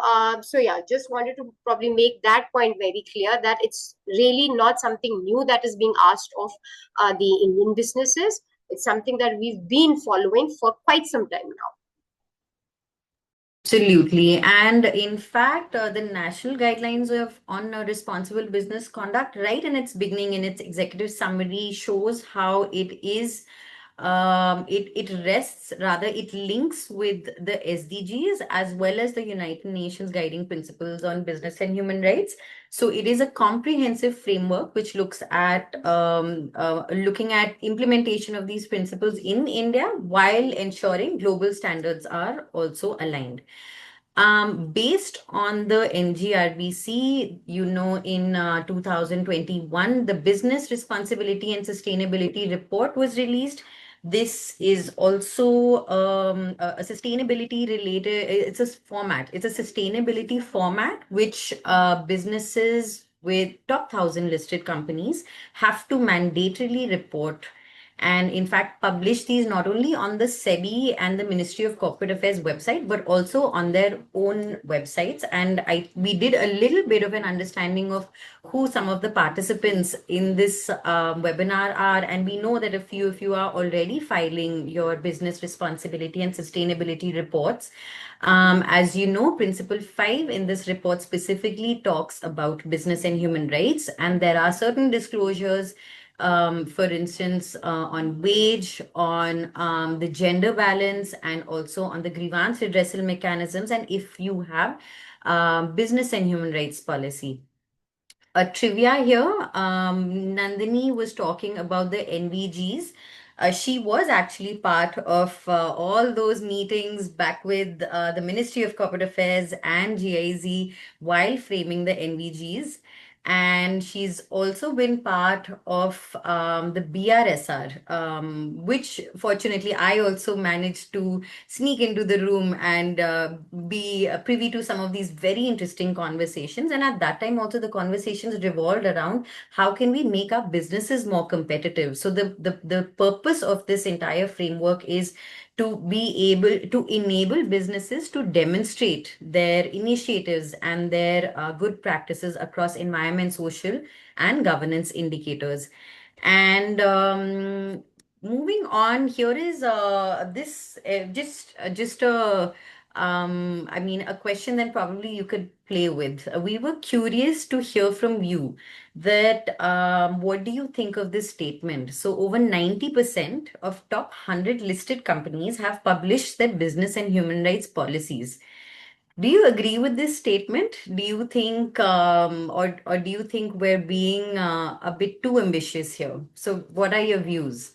yeah, just wanted to probably make that point very clear, that it's really not something new that is being asked of the Indian businesses. It's something that we've been following for quite some time now. Absolutely. And in fact, the national guidelines on responsible business conduct, right in its beginning, in its executive summary, shows how it is, it rests, rather, it links with the SDGs as well as the United Nations guiding principles on business and human rights. So it is a comprehensive framework which looks at looking at implementation of these principles in India while ensuring global standards are also aligned. Based on the NGRBC, in 2021, the Business Responsibility and Sustainability Report was released. This is also a sustainability related, it's a format, it's a sustainability format which businesses with top 1,000 listed companies have to mandatorily report, and in fact publish these not only on the SEBI and the Ministry of Corporate Affairs website, but also on their own websites. And we did a little bit of an understanding of who some of the participants in this webinar are, and we know that a few of you are already filing your business responsibility and sustainability reports. As you know, Principle 5 in this report specifically talks about business and human rights, and there are certain disclosures, for instance, on wage, on the gender balance, and also on the grievance redressal mechanisms, and if you have business and human rights policy. A trivia here, Nandini was talking about the NVGs. She was actually part of all those meetings back with the Ministry of Corporate Affairs and GIZ while framing the NVGs. And she's also been part of the BRSR, which fortunately I also managed to sneak into the room and be privy to some of these very interesting conversations. And at that time, also the conversations revolved around how can we make our businesses more competitive. So the purpose of this entire framework is to be able to enable businesses to demonstrate their initiatives and their good practices across environment, social, and governance indicators. And moving on, here is this just a I mean a question that probably you could play with. We were curious to hear from you that what do you think of this statement? So over 90% of top 100 listed companies have published their business and human rights policies. Do you agree with this statement? Do you think, or do you think we're being a bit too ambitious here? So, what are your views?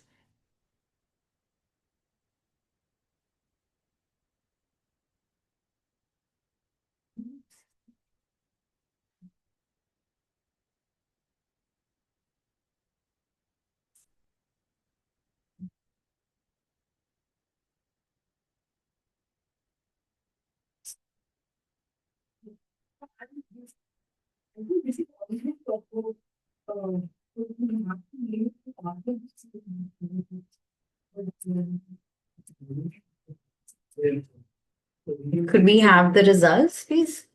Could we have the results, please?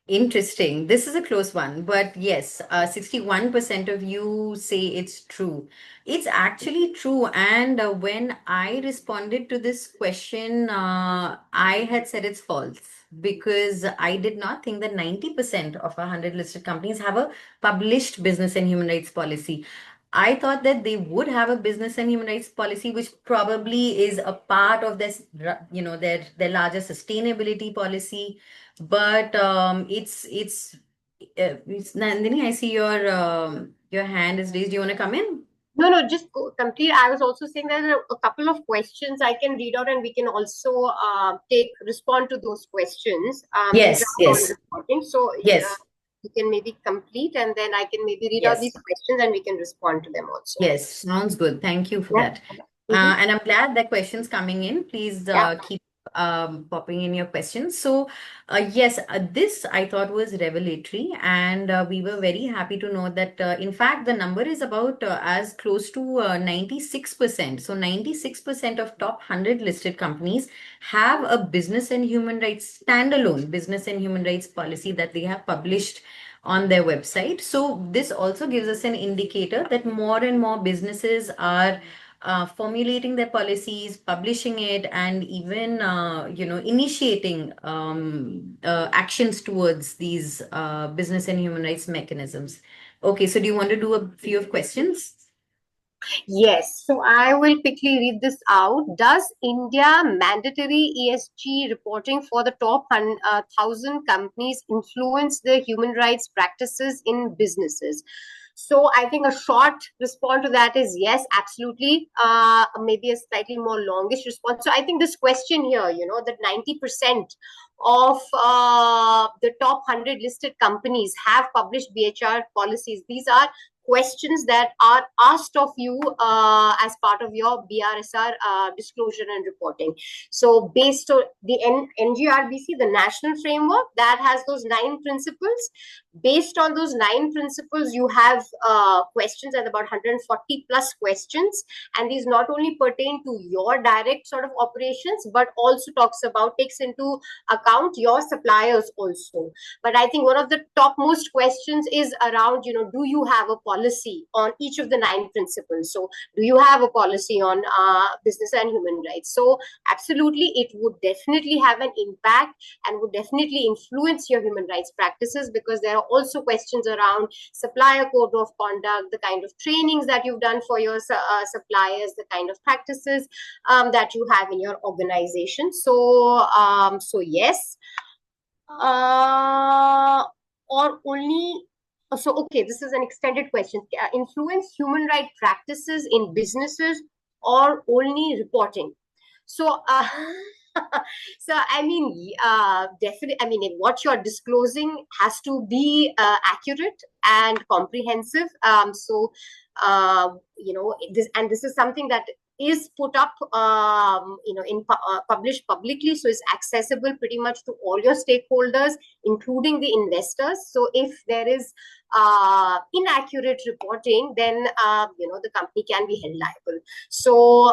Interesting. This is a close one, but yes, 61% of you say it's true. It's actually true. And when I responded to this question, I had said it's false because I did not think that 90% of our 100 listed companies have a published business and human rights policy. I thought that they would have a business and human rights policy, which probably is a part of this, their larger sustainability policy. But Nandini, I see your hand is raised. Do you want to come in? No, no, just complete. I was also saying there are a couple of questions I can read out, and we can also respond to those questions. Yes, These are yes. on recording, so Yes. you can maybe complete, and then I can maybe read out Yes. these questions, and we can respond to them also. Yes, sounds good. Thank you for Yeah. that. And I'm glad that questions coming in. Please Yeah. keep popping in your questions. So, yes, this I thought was revelatory, and we were very happy to know that, in fact, the number is about as close to 96%. So, 96% of top 100 listed companies have a business and human rights standalone business and human rights policy that they have published on their website. So this also gives us an indicator that more and more businesses are formulating their policies, publishing it, and even initiating actions towards these business and human rights mechanisms. Okay, so do you want to do a few of questions? Yes, so I will quickly read this out. Does India mandatory ESG reporting for the top 1,000 companies influence the human rights practices in businesses? So I think a short response to that is yes, absolutely. Maybe a slightly more longish response. So I think this question here, that 90% of the top 100 listed companies have published BHR policies. These are questions that are asked of you as part of your BRSR disclosure and reporting. So based on the NGRBC, the national framework that has those 9 principles, based on those 9 principles, you have questions and about 140 plus questions. And these not only pertain to your direct sort of operations, but also takes into account your suppliers also. But I think one of the topmost questions is around, do you have a policy on each of the 9 principles? So do you have a policy on business and human rights? So absolutely, it would definitely have an impact and would definitely influence your human rights practices, because there are also questions around supplier code of conduct, the kind of trainings that you've done for your suppliers, the kind of practices that you have in your organization. So, yes. Or only so okay, this is an extended question. Influence human rights practices in businesses or only reporting? So So, I mean, definitely, I mean, what you're disclosing has to be accurate and comprehensive. This is something that is put up, published publicly, so it's accessible pretty much to all your stakeholders, including the investors. So, if there is inaccurate reporting, then the company can be held liable. So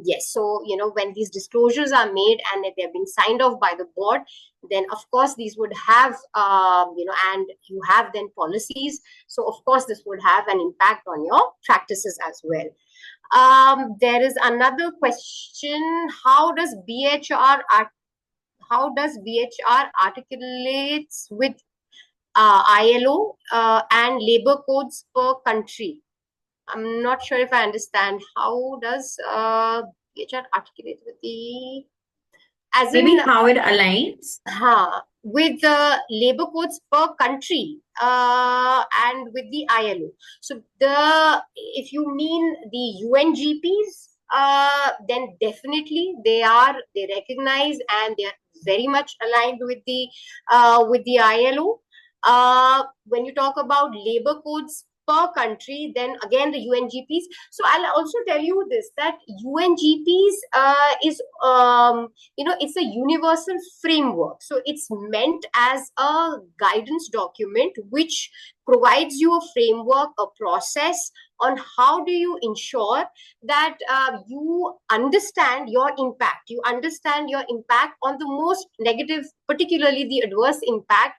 yes, so when these disclosures are made and they're being signed off by the board, then of course these would have and you have then policies. So of course this would have an impact on your practices as well. There is another question: how does BHR articulates with ILO and labor codes per country? I'm not sure if I understand. How does BHR articulate with the, as Maybe in, how it aligns. with the labor codes per country and with the ILO. So if you mean the UNGPs, then definitely they recognize and they are very much aligned with the ILO. When you talk about labor codes per country, then again the UNGPs. So I'll also tell you this, that UNGPs is it's a universal framework. So it's meant as a guidance document which provides you a framework, a process on how do you ensure that you understand your impact. You understand your impact on the most negative, particularly the adverse impact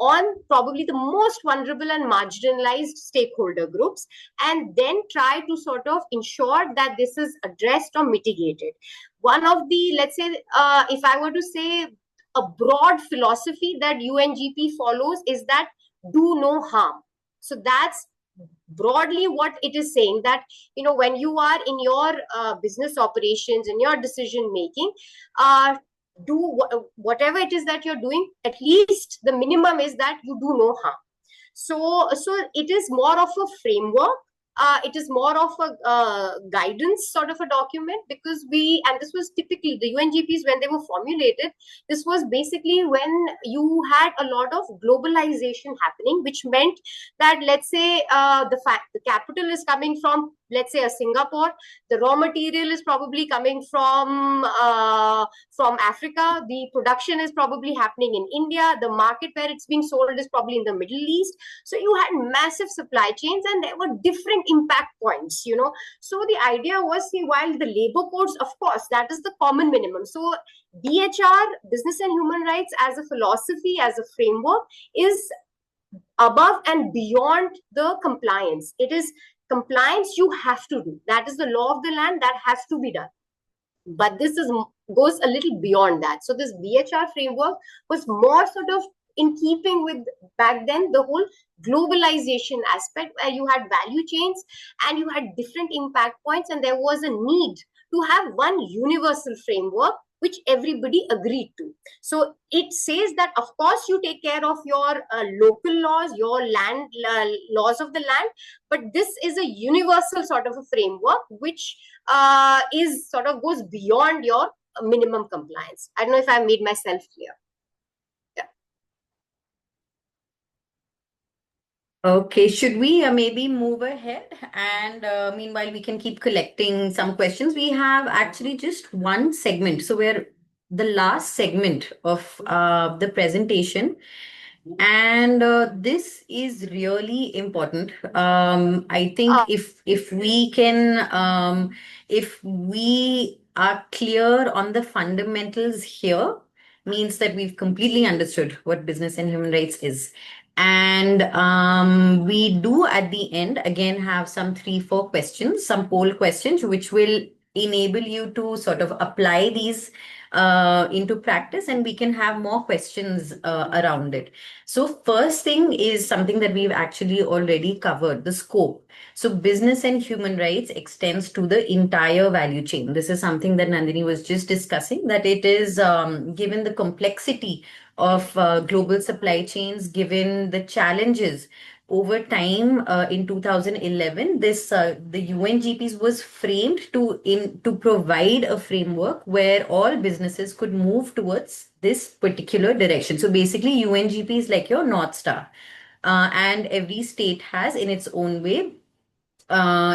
on probably the most vulnerable and marginalized stakeholder groups, and then try to sort of ensure that this is addressed or mitigated. One of the, let's say, if I were to say a broad philosophy that UNGP follows is that do no harm. So that's broadly what it is saying, that when you are in your business operations, in your decision making, do whatever it is that you're doing, at least the minimum is that you do no harm. So it is more of a framework. It is more of a guidance sort of a document, because and this was typically the UNGPs when they were formulated. This was basically when you had a lot of globalization happening, which meant that, let's say, the capital is coming from, let's say, a Singapore. The raw material is probably coming from Africa. The production is probably happening in India. The market where it's being sold is probably in the Middle East. So you had massive supply chains, and there were different impact points. So the idea was, see, while the labor codes, of course, that is the common minimum. So BHR, business and human rights, as a philosophy, as a framework, is above and beyond the compliance. It is compliance you have to do. That is the law of the land, that has to be done. But this goes a little beyond that. So this BHR framework was more sort of in keeping with, back then, the whole globalization aspect, where you had value chains and you had different impact points, and there was a need to have one universal framework which everybody agreed to. So it says that, of course, you take care of your local laws, your land laws of the land, but this is a universal sort of a framework which is sort of goes beyond your minimum compliance. I don't know if I made myself clear. Okay, should we maybe move ahead? And meanwhile, we can keep collecting some questions. We have actually just one segment. So we're the last segment of the presentation. And this is really important. I think if we can, if we are clear on the fundamentals here, means that we've completely understood what business and human rights is. And we do at the end again have some 3-4 questions, some poll questions, which will enable you to sort of apply these into practice, and we can have more questions around it. So first thing is something that we've actually already covered, the scope. So business and human rights extends to the entire value chain. This is something that Nandini was just discussing, that it is given the complexity of global supply chains, given the challenges over time, in 2011, the UNGPs was framed to provide a framework where all businesses could move towards this particular direction. So basically, UNGP is like your North Star, and every state has, in its own way,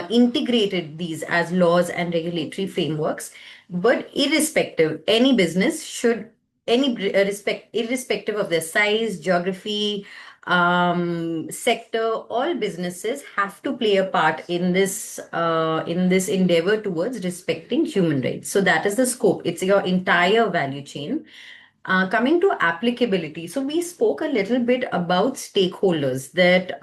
integrated these as laws and regulatory frameworks. But irrespective, any business should, irrespective of their size, geography, sector, all businesses have to play a part in this endeavor towards respecting human rights. So that is the scope. It's your entire value chain. Coming to applicability, so we spoke a little bit about stakeholders, that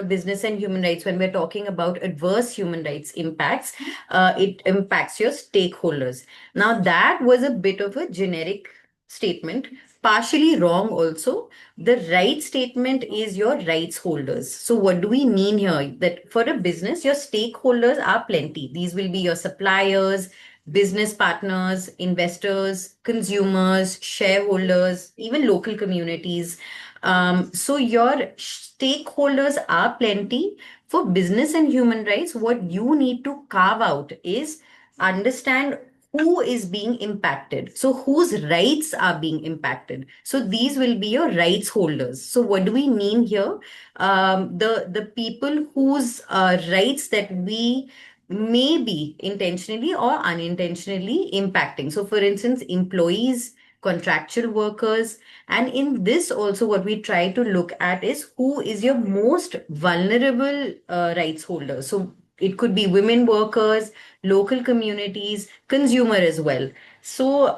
business and human rights, when we're talking about adverse human rights impacts, it impacts your stakeholders. Now, that was a bit of a generic statement, partially wrong also. The right statement is your rights holders. So what do we mean here? That for a business, your stakeholders are plenty. These will be your suppliers, business partners, investors, consumers, shareholders, even local communities. So your stakeholders are plenty. For business and human rights, what you need to carve out is understand who is being impacted. So whose rights are being impacted. So these will be your rights holders. So what do we mean here? The people whose rights that we may be intentionally or unintentionally impacting. So, for instance, employees, contractual workers, and in this also, what we try to look at is who is your most vulnerable rights holder. So, it could be women workers, local communities, consumer as well. So,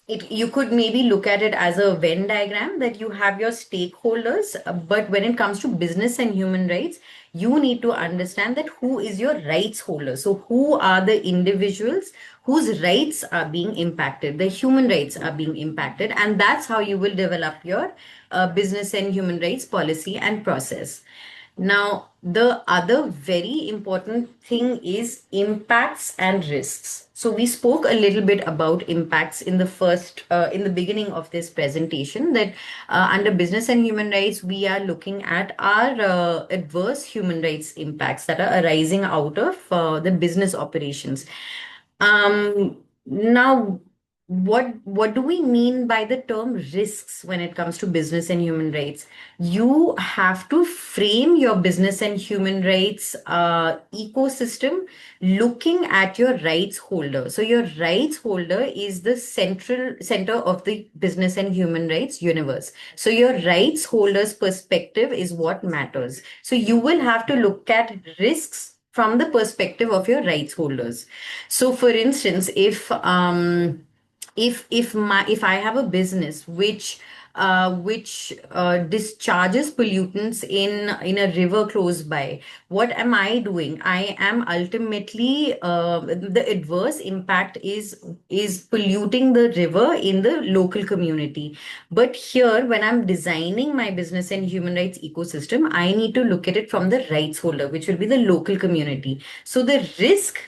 you could maybe look at it as a Venn diagram, that you have your stakeholders, but when it comes to business and human rights, you need to understand that who is your rights holder. So who are the individuals whose rights are being impacted, the human rights are being impacted, and that's how you will develop your business and human rights policy and process. Now, the other very important thing is impacts and risks. So we spoke a little bit about impacts in the beginning of this presentation, that under business and human rights, we are looking at our adverse human rights impacts that are arising out of the business operations. Now, what do we mean by the term risks when it comes to business and human rights? You have to frame your business and human rights ecosystem looking at your rights holder. So your rights holder is the center of the business and human rights universe. So your rights holder's perspective is what matters. So you will have to look at risks from the perspective of your rights holders. So, for instance, if I have a business which discharges pollutants in a river close by, what am I doing? I am ultimately the adverse impact is polluting the river in the local community. But here, when I'm designing my business and human rights ecosystem, I need to look at it from the rights holder, which will be the local community. So the risk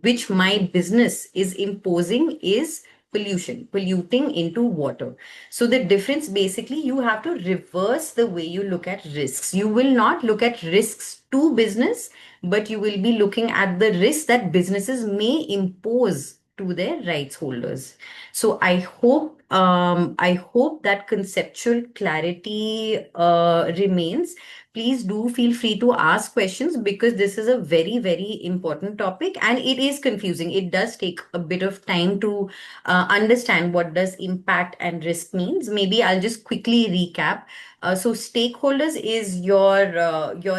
which my business is imposing is polluting into water. So the difference, basically, you have to reverse the way you look at risks. You will not look at risks to business, but you will be looking at the risks that businesses may impose to their rights holders. So I hope that conceptual clarity remains. Please do feel free to ask questions, because this is a very, very important topic and it is confusing. It does take a bit of time to understand what does impact and risk means. Maybe I'll just quickly recap. So stakeholders is your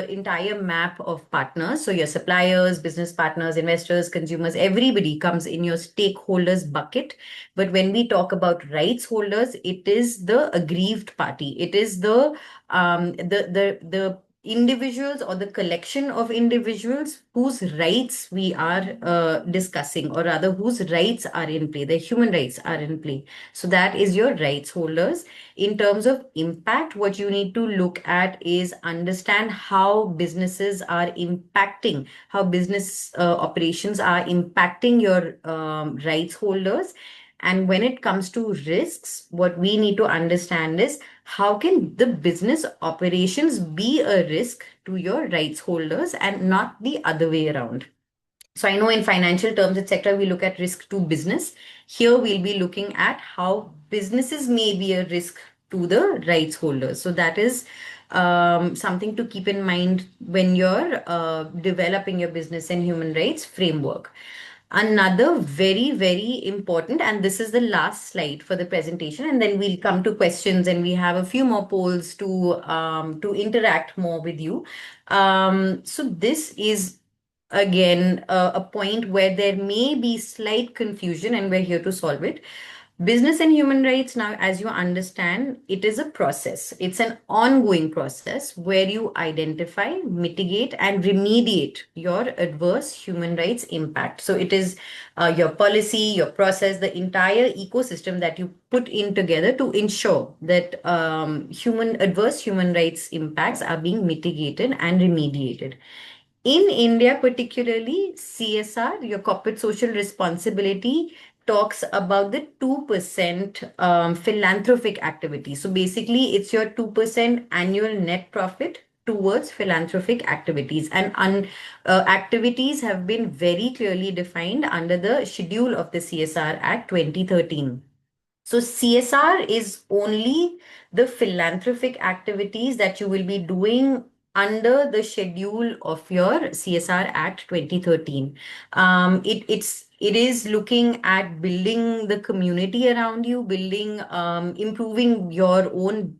entire map of partners. So your suppliers, business partners, investors, consumers, everybody comes in your stakeholders bucket. But when we talk about rights holders, it is the aggrieved party. It is the individuals or the collection of individuals whose rights we are discussing, or rather whose rights are in play, the human rights are in play. So that is your rights holders. In terms of impact, what you need to look at is understand how businesses are impacting, how business operations are impacting your rights holders. And when it comes to risks, what we need to understand is how can the business operations be a risk to your rights holders and not the other way around. So I know in financial terms, etc., we look at risk to business. Here we'll be looking at how businesses may be a risk to the rights holders. So that is something to keep in mind when you're developing your business and human rights framework. Another very, very important, and this is the last slide for the presentation, and then we'll come to questions, and we have a few more polls to interact more with you. So this is again a point where there may be slight confusion, and we're here to solve it. Business and human rights, now, as you understand, it is a process. It's an ongoing process where you identify, mitigate, and remediate your adverse human rights impact. So it is your policy, your process, the entire ecosystem that you put in together to ensure that adverse human rights impacts are being mitigated and remediated. In India, particularly, CSR, your corporate social responsibility, talks about the 2% philanthropic activity. So basically, it's your 2% annual net profit towards philanthropic activities. And activities have been very clearly defined under the schedule of the CSR Act 2013. So CSR is only the philanthropic activities that you will be doing under the schedule of your CSR Act 2013. It is looking at building the community around you, improving your own.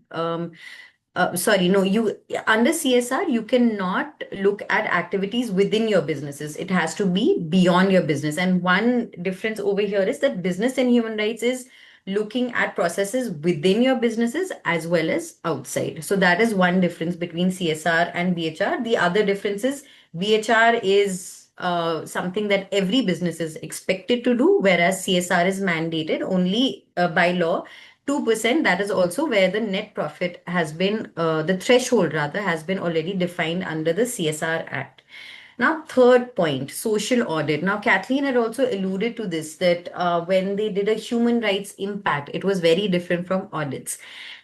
Sorry, no, you under CSR, you cannot look at activities within your businesses. It has to be beyond your business. And one difference over here is that business and human rights is looking at processes within your businesses as well as outside. So that is one difference between CSR and BHR. The other difference is BHR is something that every business is expected to do, whereas CSR is mandated only by law. 2%, that is also where the net profit has been, the threshold rather, has been already defined under the CSR Act. Now, third point, social audit. Now, Kathleen had also alluded to this, that when they did a human rights impact, it was very different from audits.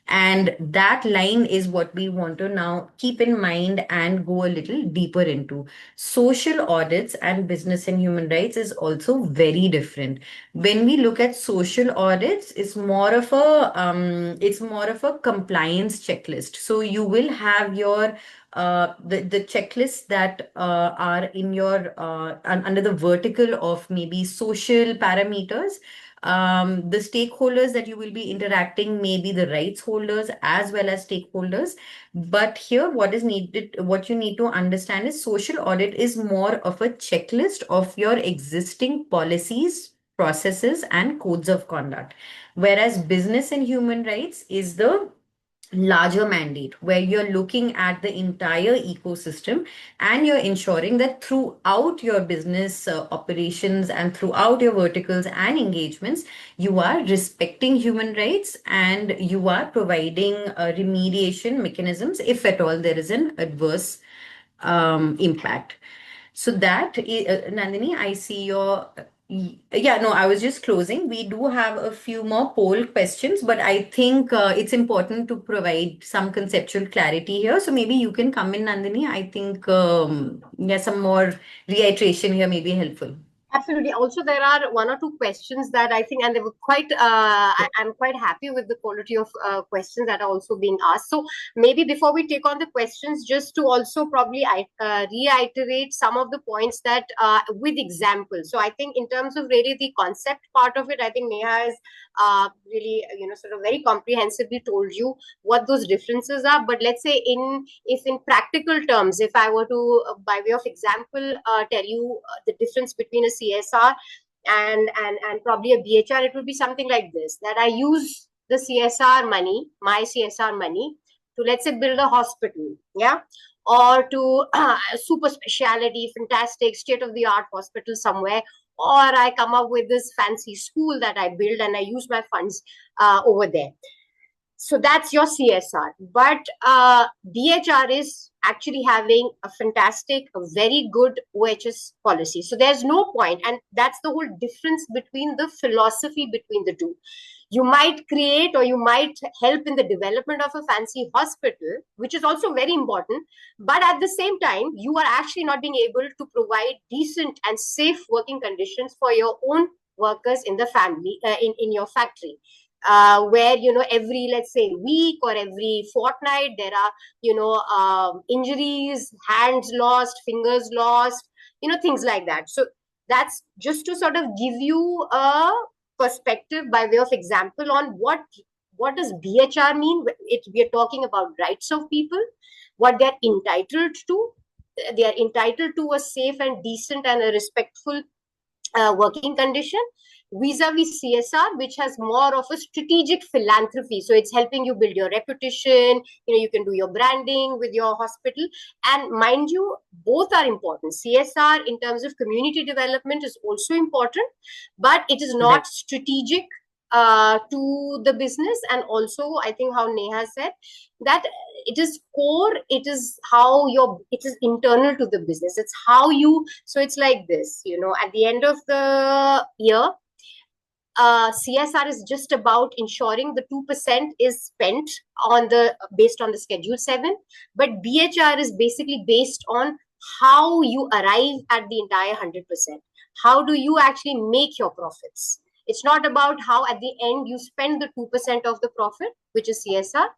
And that line is what we want to now keep in mind and go a little deeper into. Social audits and business and human rights is also very different. When we look at social audits, it's more of a compliance checklist. So you will have your the checklists that are in your under the vertical of maybe social parameters. The stakeholders that you will be interacting may be the rights holders as well as stakeholders. But here, what you need to understand is social audit is more of a checklist of your existing policies, processes, and codes of conduct. Whereas business and human rights is the larger mandate where you're looking at the entire ecosystem and you're ensuring that throughout your business operations and throughout your verticals and engagements, you are respecting human rights and you are providing remediation mechanisms if at all there is an adverse impact. So that, Nandini, I see your yeah, no, I was just closing. We do have a few more poll questions, but I think it's important to provide some conceptual clarity here. So maybe you can come in, Nandini. I think some more reiteration here may be helpful. Absolutely. Also, there are one or two questions that I think, and they were quite, I'm quite happy with the quality of questions that are also being asked. So maybe before we take on the questions, just to also probably reiterate some of the points that with examples. So I think in terms of really the concept part of it, I think Neha has really, sort of very comprehensively told you what those differences are. But let's say if in practical terms, if I were to, by way of example, tell you the difference between a CSR and probably a BHR, it would be something like this, that I use the CSR money, my CSR money, to, let's say, build a hospital, yeah, or to super specialty, fantastic state-of-the-art hospital somewhere, or I come up with this fancy school that I build and I use my funds over there. So that's your CSR. But BHR is actually having a fantastic, a very good OHS policy. So there's no point, and that's the whole difference between the philosophy between the two. You might create or you might help in the development of a fancy hospital, which is also very important. But at the same time, you are actually not being able to provide decent and safe working conditions for your own workers in the family, in your factory. Where, every, let's say, week or every fortnight, there are, injuries, hands lost, fingers lost, things like that. So that's just to sort of give you a perspective by way of example on what does BHR mean. We are talking about rights of people, what they're entitled to. They are entitled to a safe and decent and a respectful working condition, vis-a-vis CSR, which has more of a strategic philanthropy. So it's helping you build your reputation. You can do your branding with your hospital. And mind you, both are important. CSR in terms of community development is also important, but it is not strategic to the business. And also, I think how Neha said, that it is core, it is internal to the business. It's how you, so it's like this, at the end of the year, CSR is just about ensuring the 2% is spent based on the Schedule 7, but BHR is basically based on how you arrive at the entire 100%. How do you actually make your profits? It's not about how at the end you spend the 2% of the profit, which is CSR,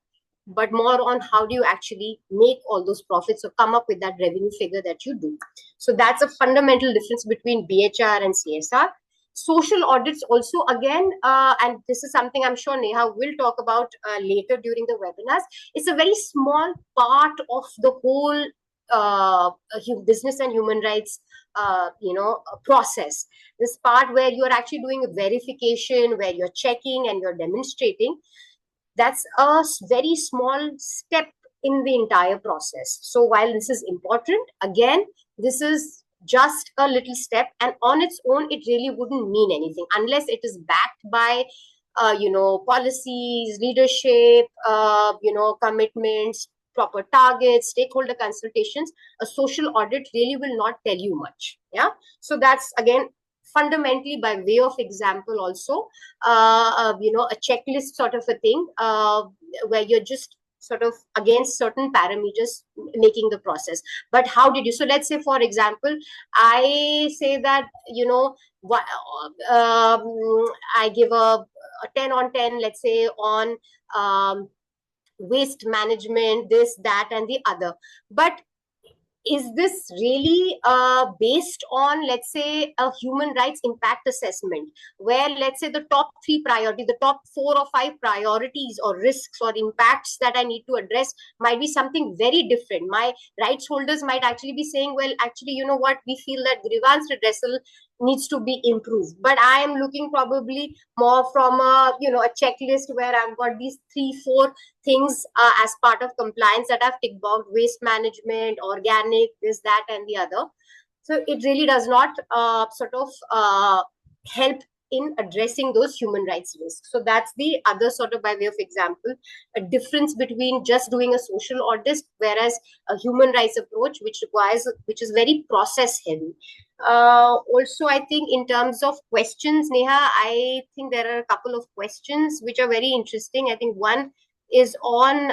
but more on how do you actually make all those profits or come up with that revenue figure that you do. So that's a fundamental difference between BHR and CSR. Social audits also, again, and this is something I'm sure Neha will talk about later during the webinars. It's a very small part of the whole business and human rights process. This part where you're actually doing a verification, where you're checking and you're demonstrating, that's a very small step in the entire process. So while this is important, again, this is just a little step, and on its own, it really wouldn't mean anything unless it is backed by, policies, leadership, commitments, proper targets, stakeholder consultations. A social audit really will not tell you much. Yeah. So that's, again, fundamentally by way of example also, a checklist sort of a thing, where you're just sort of against certain parameters making the process. But how did you, so let's say, for example, I say that, I give a 10 on 10, let's say, on waste management, this, that, and the other. But is this really based on, let's say, a human rights impact assessment, where, let's say, the top 3 priorities, the top 4 or 5 priorities or risks or impacts that I need to address might be something very different? My rights holders might actually be saying, well, actually, you know what, we feel that grievance redressal needs to be improved. But I am looking probably more from a checklist where I've got these 3-4 things as part of compliance that I've ticked boxed: waste management, organic, this, that, and the other. So it really does not help in addressing those human rights risks. So that's the other sort of, by way of example, a difference between just doing a social audit, whereas a human rights approach, which is very process heavy. Also, I think in terms of questions, Neha, I think there are a couple of questions which are very interesting. I think one is on,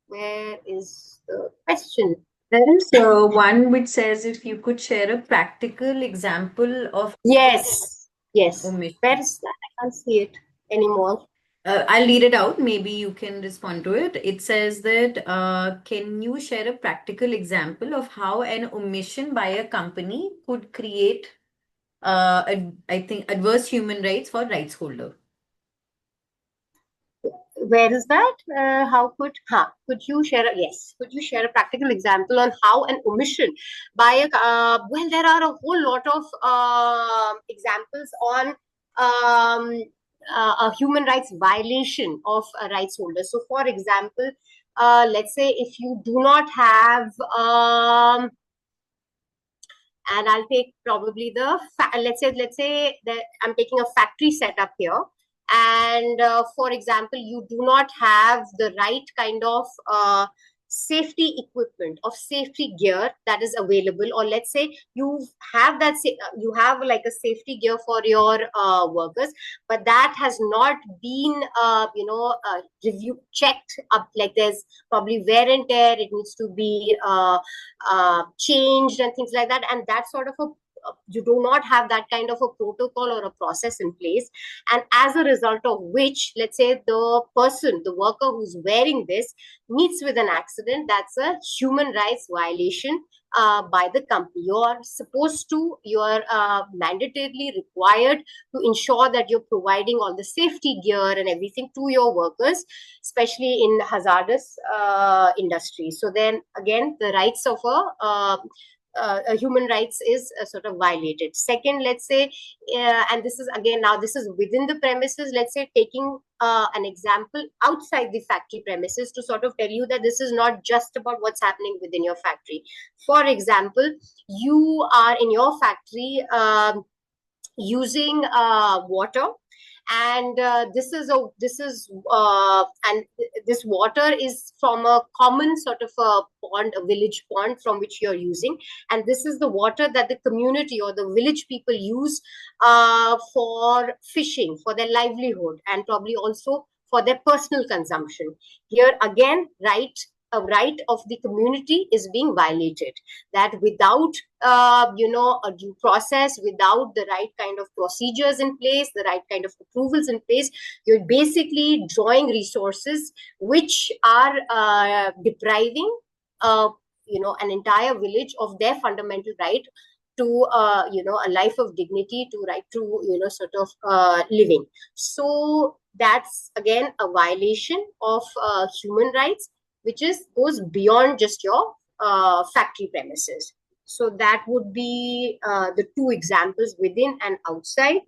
where is the question? There is one which says if you could share a practical example of Yes. omission. Where is that? I can't see it anymore. I'll read it out. Maybe you can respond to it. It says that, can you share a practical example of how an omission by a company could create, I think, adverse human rights for rights holder? Where is that? Could you share a practical example on how an omission by a, well, there are a whole lot of examples on a human rights violation of a rights holder. So, for example, let's say if you do not have, And I'll take probably let's say that I'm taking a factory setup here. And for example, you do not have the right kind of safety equipment of safety gear that is available, or let's say you have you have like a safety gear for your workers, but that has not been review checked up, like there's probably wear and tear, it needs to be changed and things like that, and that sort of you do not have that kind of a protocol or a process in place, and as a result of which, let's say the worker who's wearing this meets with an accident, that's a human rights violation by the company. You're mandatorily required to ensure that you're providing all the safety gear and everything to your workers, especially in hazardous industries. So then again, the rights of human rights is sort of violated. Second, let's say, and this is again, now this is within the premises, let's say taking an example outside the factory premises to sort of tell you that this is not just about what's happening within your factory. For example, you are in your factory using water, and this water is from a common sort of a pond, a village pond from which you're using, and this is the water that the community or the village people use for fishing, for their livelihood, and probably also for their personal consumption. Here again, a right of the community is being violated, that without a due process, without the right kind of procedures in place, the right kind of approvals in place, you're basically drawing resources which are depriving an entire village of their fundamental right to a life of dignity, to right to sort of living. So that's again a violation of human rights, which goes beyond just your factory premises. So that would be the two examples within and outside.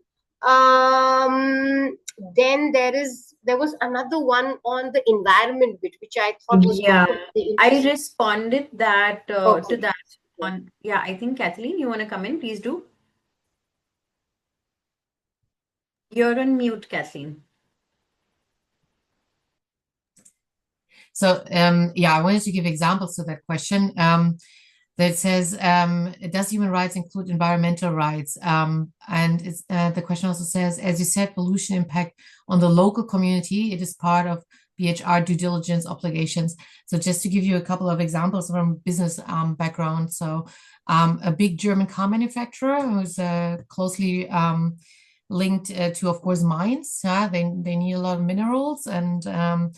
Then there was another one on the environment bit, which I thought was I responded that Okay. to that on. Yeah, I think Kathleen, you want to come in? Please do. You're on mute, Kathleen. So I wanted to give examples to that question. That says, does human rights include environmental rights? And the question also says, as you said, pollution impact on the local community, it is part of BHR due diligence obligations. So just to give you a couple of examples from business background. So a big German car manufacturer who's closely linked to, of course, mines. They need a lot of minerals, and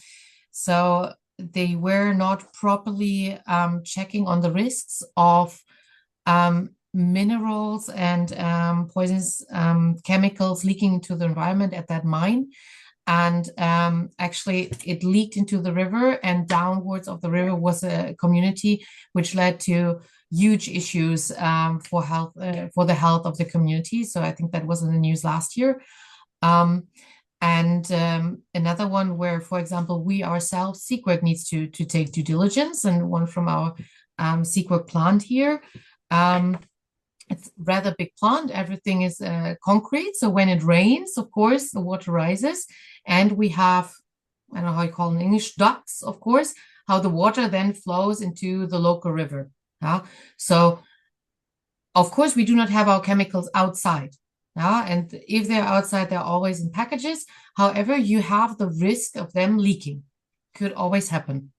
so they were not properly checking on the risks of minerals and poisonous chemicals leaking into the environment at that mine. And actually, it leaked into the river, and downwards of the river was a community, which led to huge issues for the health of the community. So I think that was in the news last year. And another one where, for example, we ourselves, CEQUAC needs to take due diligence, and one from our CEQUAC plant here. It's rather big plant. Everything is concrete. So when it rains, of course, the water rises, and we have, I don't know how you call it in English, ducts, of course, how the water then flows into the local river. So, of course, we do not have our chemicals outside. And if they're outside, they're always in packages. However, you have the risk of them leaking. Could always happen.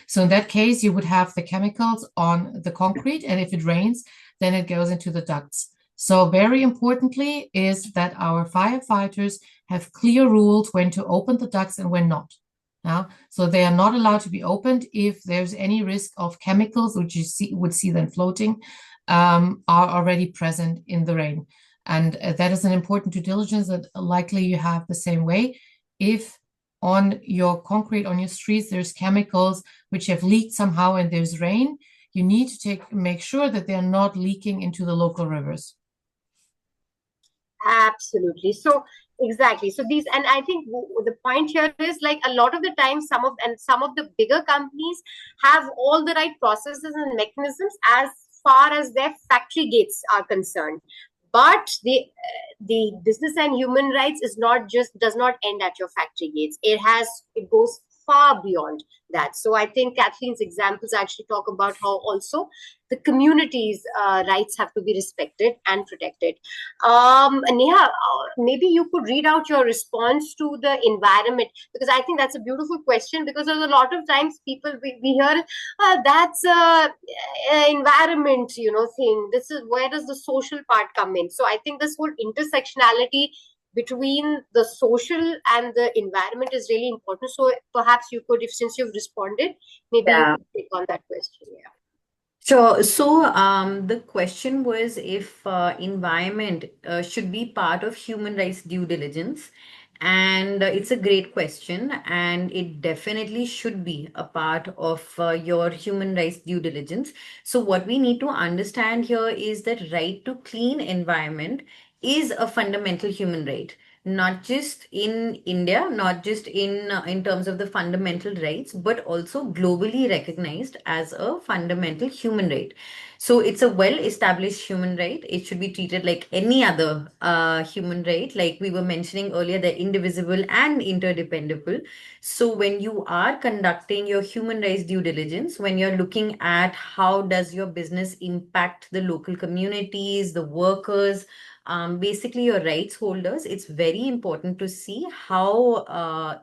So in that case, you would have the chemicals on the concrete, and if it rains, then it goes into the ducts. So very importantly is that our firefighters have clear rules when to open the ducts and when not. So they are not allowed to be opened if there's any risk of chemicals, which you would see then floating, are already present in the rain. And that is an important due diligence that likely you have the same way. If on your concrete, on your streets, there's chemicals which have leaked somehow and there's rain, you need to make sure that they're not leaking into the local rivers. Absolutely. So exactly. So these, and I think the point here is, like, a lot of the time, some of the bigger companies have all the right processes and mechanisms as far as their factory gates are concerned. But the business and human rights does not end at your factory gates. It goes far beyond that. So I think Kathleen's examples actually talk about how also the community's rights have to be respected and protected. Neha, maybe you could read out your response to the environment, because I think that's a beautiful question, because there's a lot of times we hear that's environment, thing. This is where does the social part come in? So I think this whole intersectionality between the social and the environment is really important. So perhaps you could, since you've responded, maybe you could take on that question. Yeah. Sure. So the question was if environment should be part of human rights due diligence. And it's a great question, and it definitely should be a part of your human rights due diligence. So what we need to understand here is that right to clean environment is a fundamental human right, not just in India, not just in terms of the fundamental rights, but also globally recognized as a fundamental human right. So it's a well-established human right. It should be treated like any other human right. Like we were mentioning earlier, they're indivisible and interdependable. So when you are conducting your human rights due diligence, when you're looking at how does your business impact the local communities, the workers, basically your rights holders, it's very important to see how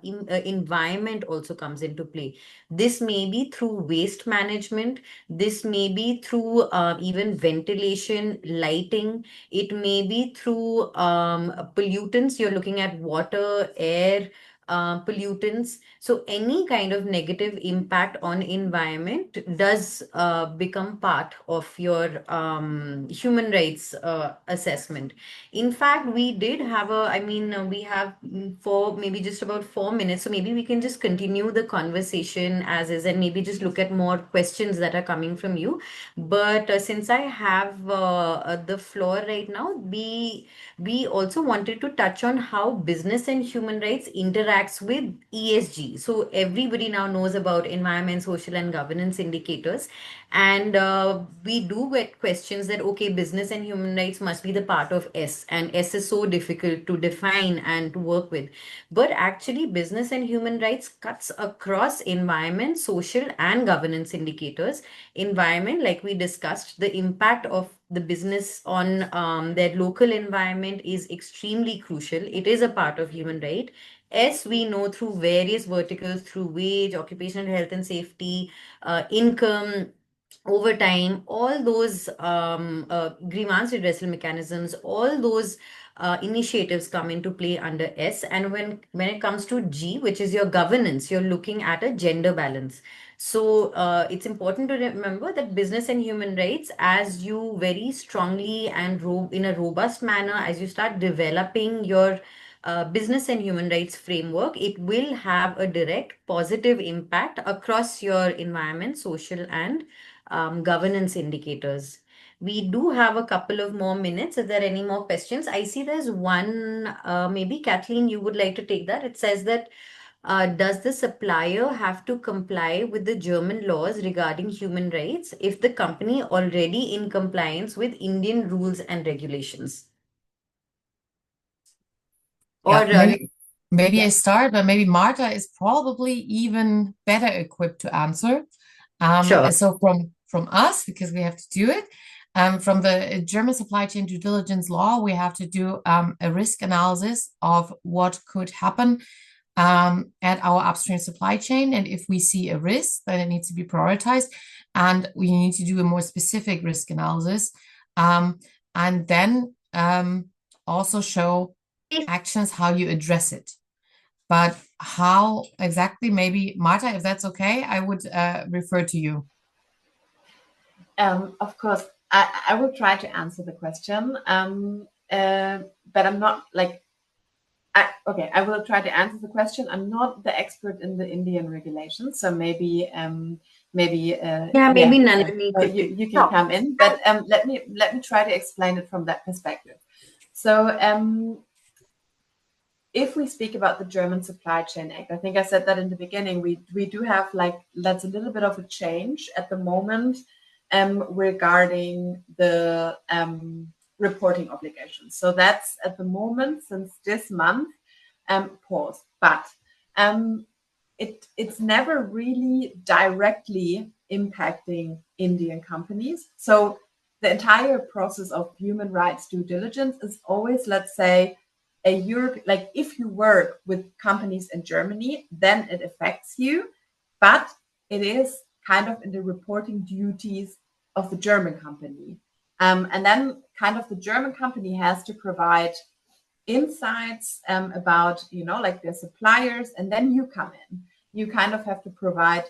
environment also comes into play. This may be through waste management, this may be through even ventilation, lighting, it may be through pollutants. You're looking at water, air, pollutants. So any kind of negative impact on environment does become part of your human rights assessment. In fact, we did have we have for maybe just about 4 minutes, so maybe we can just continue the conversation as is and maybe just look at more questions that are coming from you. But since I have the floor right now, we also wanted to touch on how business and human rights interacts with ESG. So everybody now knows about environment, social, and governance indicators. And we do get questions that, okay, business and human rights must be the part of S, and S is so difficult to define and to work with. But actually, business and human rights cuts across environment, social, and governance indicators. Environment, like we discussed, the impact of the business on their local environment is extremely crucial. It is a part of human right. S, we know through various verticals, through wage, occupational health and safety, income, overtime, all those grievance redressal mechanisms, all those initiatives come into play under S. And when it comes to G, which is your governance, you're looking at a gender balance. So it's important to remember that business and human rights, as you very strongly and in a robust manner, as you start developing your business and human rights framework, it will have a direct positive impact across your environment, social, and governance indicators. We do have a couple of more minutes. If there are any more questions, I see there's one. Maybe Kathleen, you would like to take that. It says that does the supplier have to comply with the German laws regarding human rights if the company already in compliance with Indian rules and regulations? Or Yeah, maybe yeah. I start, but maybe Marta is probably even better equipped to answer. Sure. So from us, because we have to do it, from the German supply chain due diligence law, we have to do a risk analysis of what could happen at our upstream supply chain. And if we see a risk, then it needs to be prioritized. And we need to do a more specific risk analysis. And then also show actions, how you address it. But how exactly, maybe Marta, if that's okay, I would refer to you. Of course, I will try to answer the question, but I'm not like, okay, I will try to answer the question. I'm not the expert in the Indian regulations, so maybe maybe Nandini could you can come in, but let me try to explain it from that perspective. So if we speak about the German Supply Chain Act, I think I said that in the beginning, we do have like, that's a little bit of a change at the moment regarding the reporting obligations. So that's at the moment, since this month, paused. But it's never really directly impacting Indian companies. So the entire process of human rights due diligence is always, let's say, like if you work with companies in Germany, then it affects you, but it is kind of in the reporting duties of the German company. And then kind of the German company has to provide insights about, like their suppliers, and then you come in. You kind of have to provide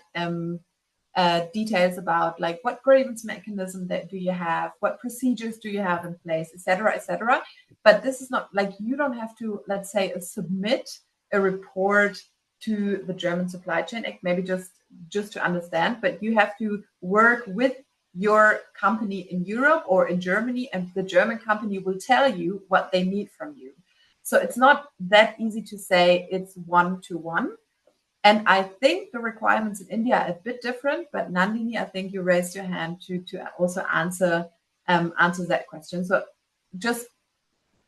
details about like what grievance mechanism that do you have, what procedures do you have in place, etc., etc. But this is not like you don't have to, let's say, submit a report to the German Supply Chain Act, maybe just to understand, but you have to work with your company in Europe or in Germany, and the German company will tell you what they need from you. So it's not that easy to say it's one-to-one. And I think the requirements in India are a bit different, but Nandini, I think you raised your hand to also answer that question. So just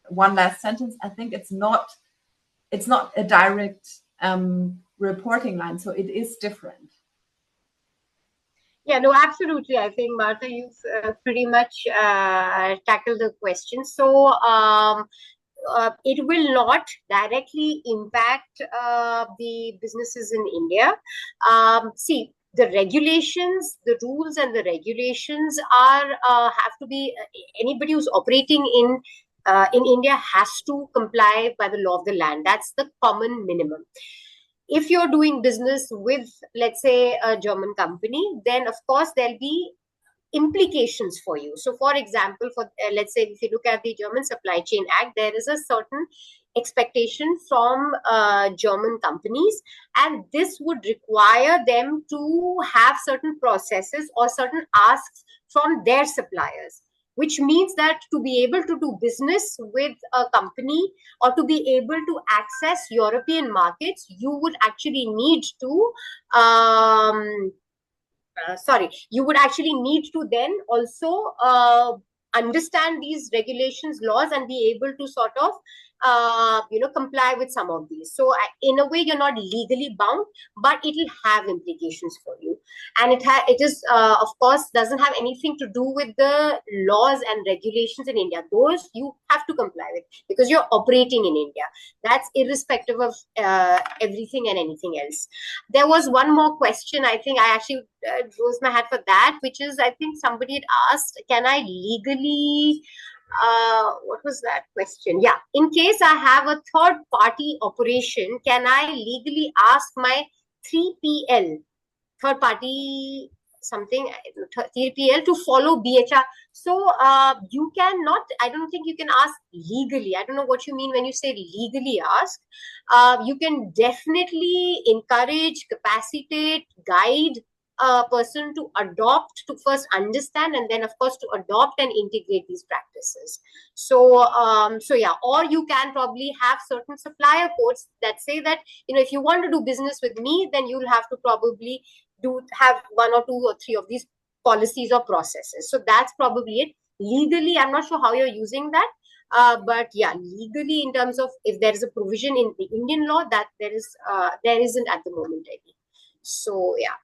one last sentence. I think it's not a direct reporting line, so it is different. Yeah, no, absolutely. I think, Martha, you've pretty much tackled the question. So it will not directly impact the businesses in India. See, the regulations, the rules and the regulations are have to be, anybody who's operating in India has to comply by the law of the land. That's the common minimum. If you're doing business with, let's say, a German company, then of course there'll be implications for you. So for example, for let's say if you look at the German Supply Chain Act, there is a certain expectation from German companies, and this would require them to have certain processes or certain asks from their suppliers, which means that to be able to do business with a company or to be able to access European markets, you would actually need to you would actually need to then also understand these regulations, laws, and be able to sort of comply with some of these. So in a way, you're not legally bound, but it will have implications for you. And it is of course doesn't have anything to do with the laws and regulations in India. Those you have to comply with because you're operating in India. That's irrespective of everything and anything else. There was one more question. I think I actually rose my hand for that, which is, I think somebody had asked, can I legally what was that question? Yeah, in case I have a third party operation, can I legally ask my 3PL, third party something, 3PL, to follow BHR? So you cannot, I don't think you can ask legally. I don't know what you mean when you say legally ask. You can definitely encourage, capacitate, guide a person to adopt, to first understand, and then of course to adopt and integrate these practices. So yeah, or you can probably have certain supplier codes that say that, if you want to do business with me, then you'll have to probably have 1 or 2 or 3 of these policies or processes. So that's probably it. Legally, I'm not sure how you're using that. But yeah, legally, in terms of if there is a provision in the Indian law, that there isn't at the moment any. So yeah.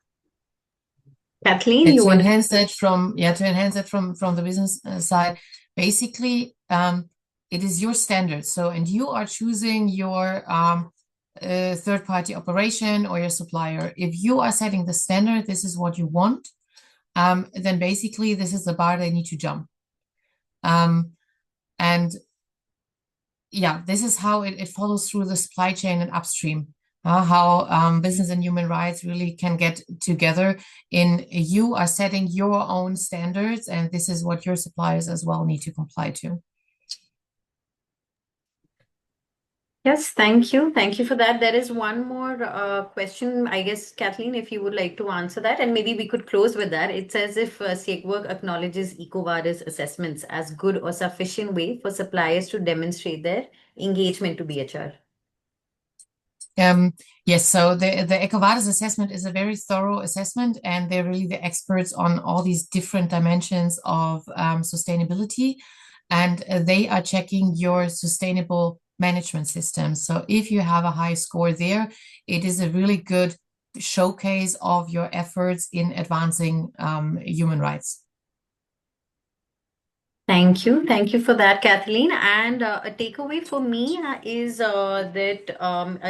Kathleen, to enhance that from the business side, basically, it is your standard. So, and you are choosing your third-party operation or your supplier. If you are setting the standard, this is what you want, then basically this is the bar they need to jump. And yeah, this is how it follows through the supply chain and upstream. How business and human rights really can get together in you are setting your own standards, and this is what your suppliers as well need to comply to. Yes, thank you. Thank you for that. There is one more question, I guess, Kathleen, if you would like to answer that, and maybe we could close with that. It says if Segwork acknowledges EcoVadis assessments as good or sufficient way for suppliers to demonstrate their engagement to BHR. Yes, so the EcoVadis assessment is a very thorough assessment, and they're really the experts on all these different dimensions of sustainability, and they are checking your sustainable management system. So if you have a high score there, it is a really good showcase of your efforts in advancing human rights. Thank you. Thank you for that, Kathleen. And a takeaway for me is that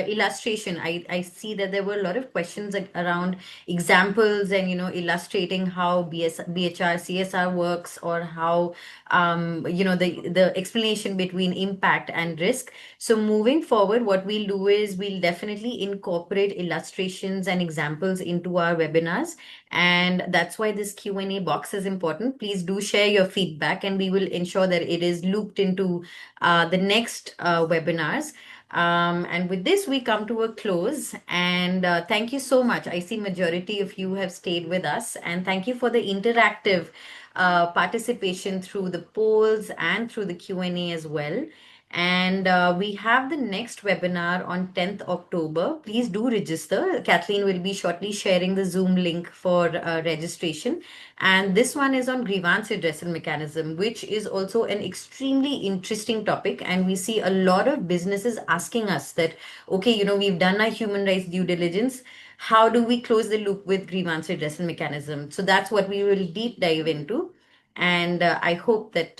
illustration. I see that there were a lot of questions around examples and, illustrating how BHR, CSR works, or how, the explanation between impact and risk. So moving forward, what we'll do is we'll definitely incorporate illustrations and examples into our webinars. And that's why this Q&A box is important. Please do share your feedback, and we will ensure that it is looped into the next webinars. And with this, we come to a close. And thank you so much. I see majority of you have stayed with us. And thank you for the interactive participation through the polls and through the Q&A as well. And we have the next webinar on 10th October. Please do register. Kathleen will be shortly sharing the Zoom link for registration. And this one is on grievance redressal mechanism, which is also an extremely interesting topic. And we see a lot of businesses asking us that, okay, we've done our human rights due diligence. How do we close the loop with grievance redressal mechanism? So that's what we will deep dive into. And I hope that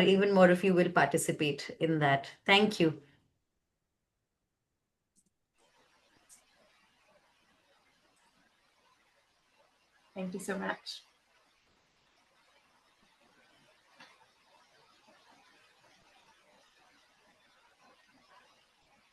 even more of you will participate in that. Thank you. Thank you so much.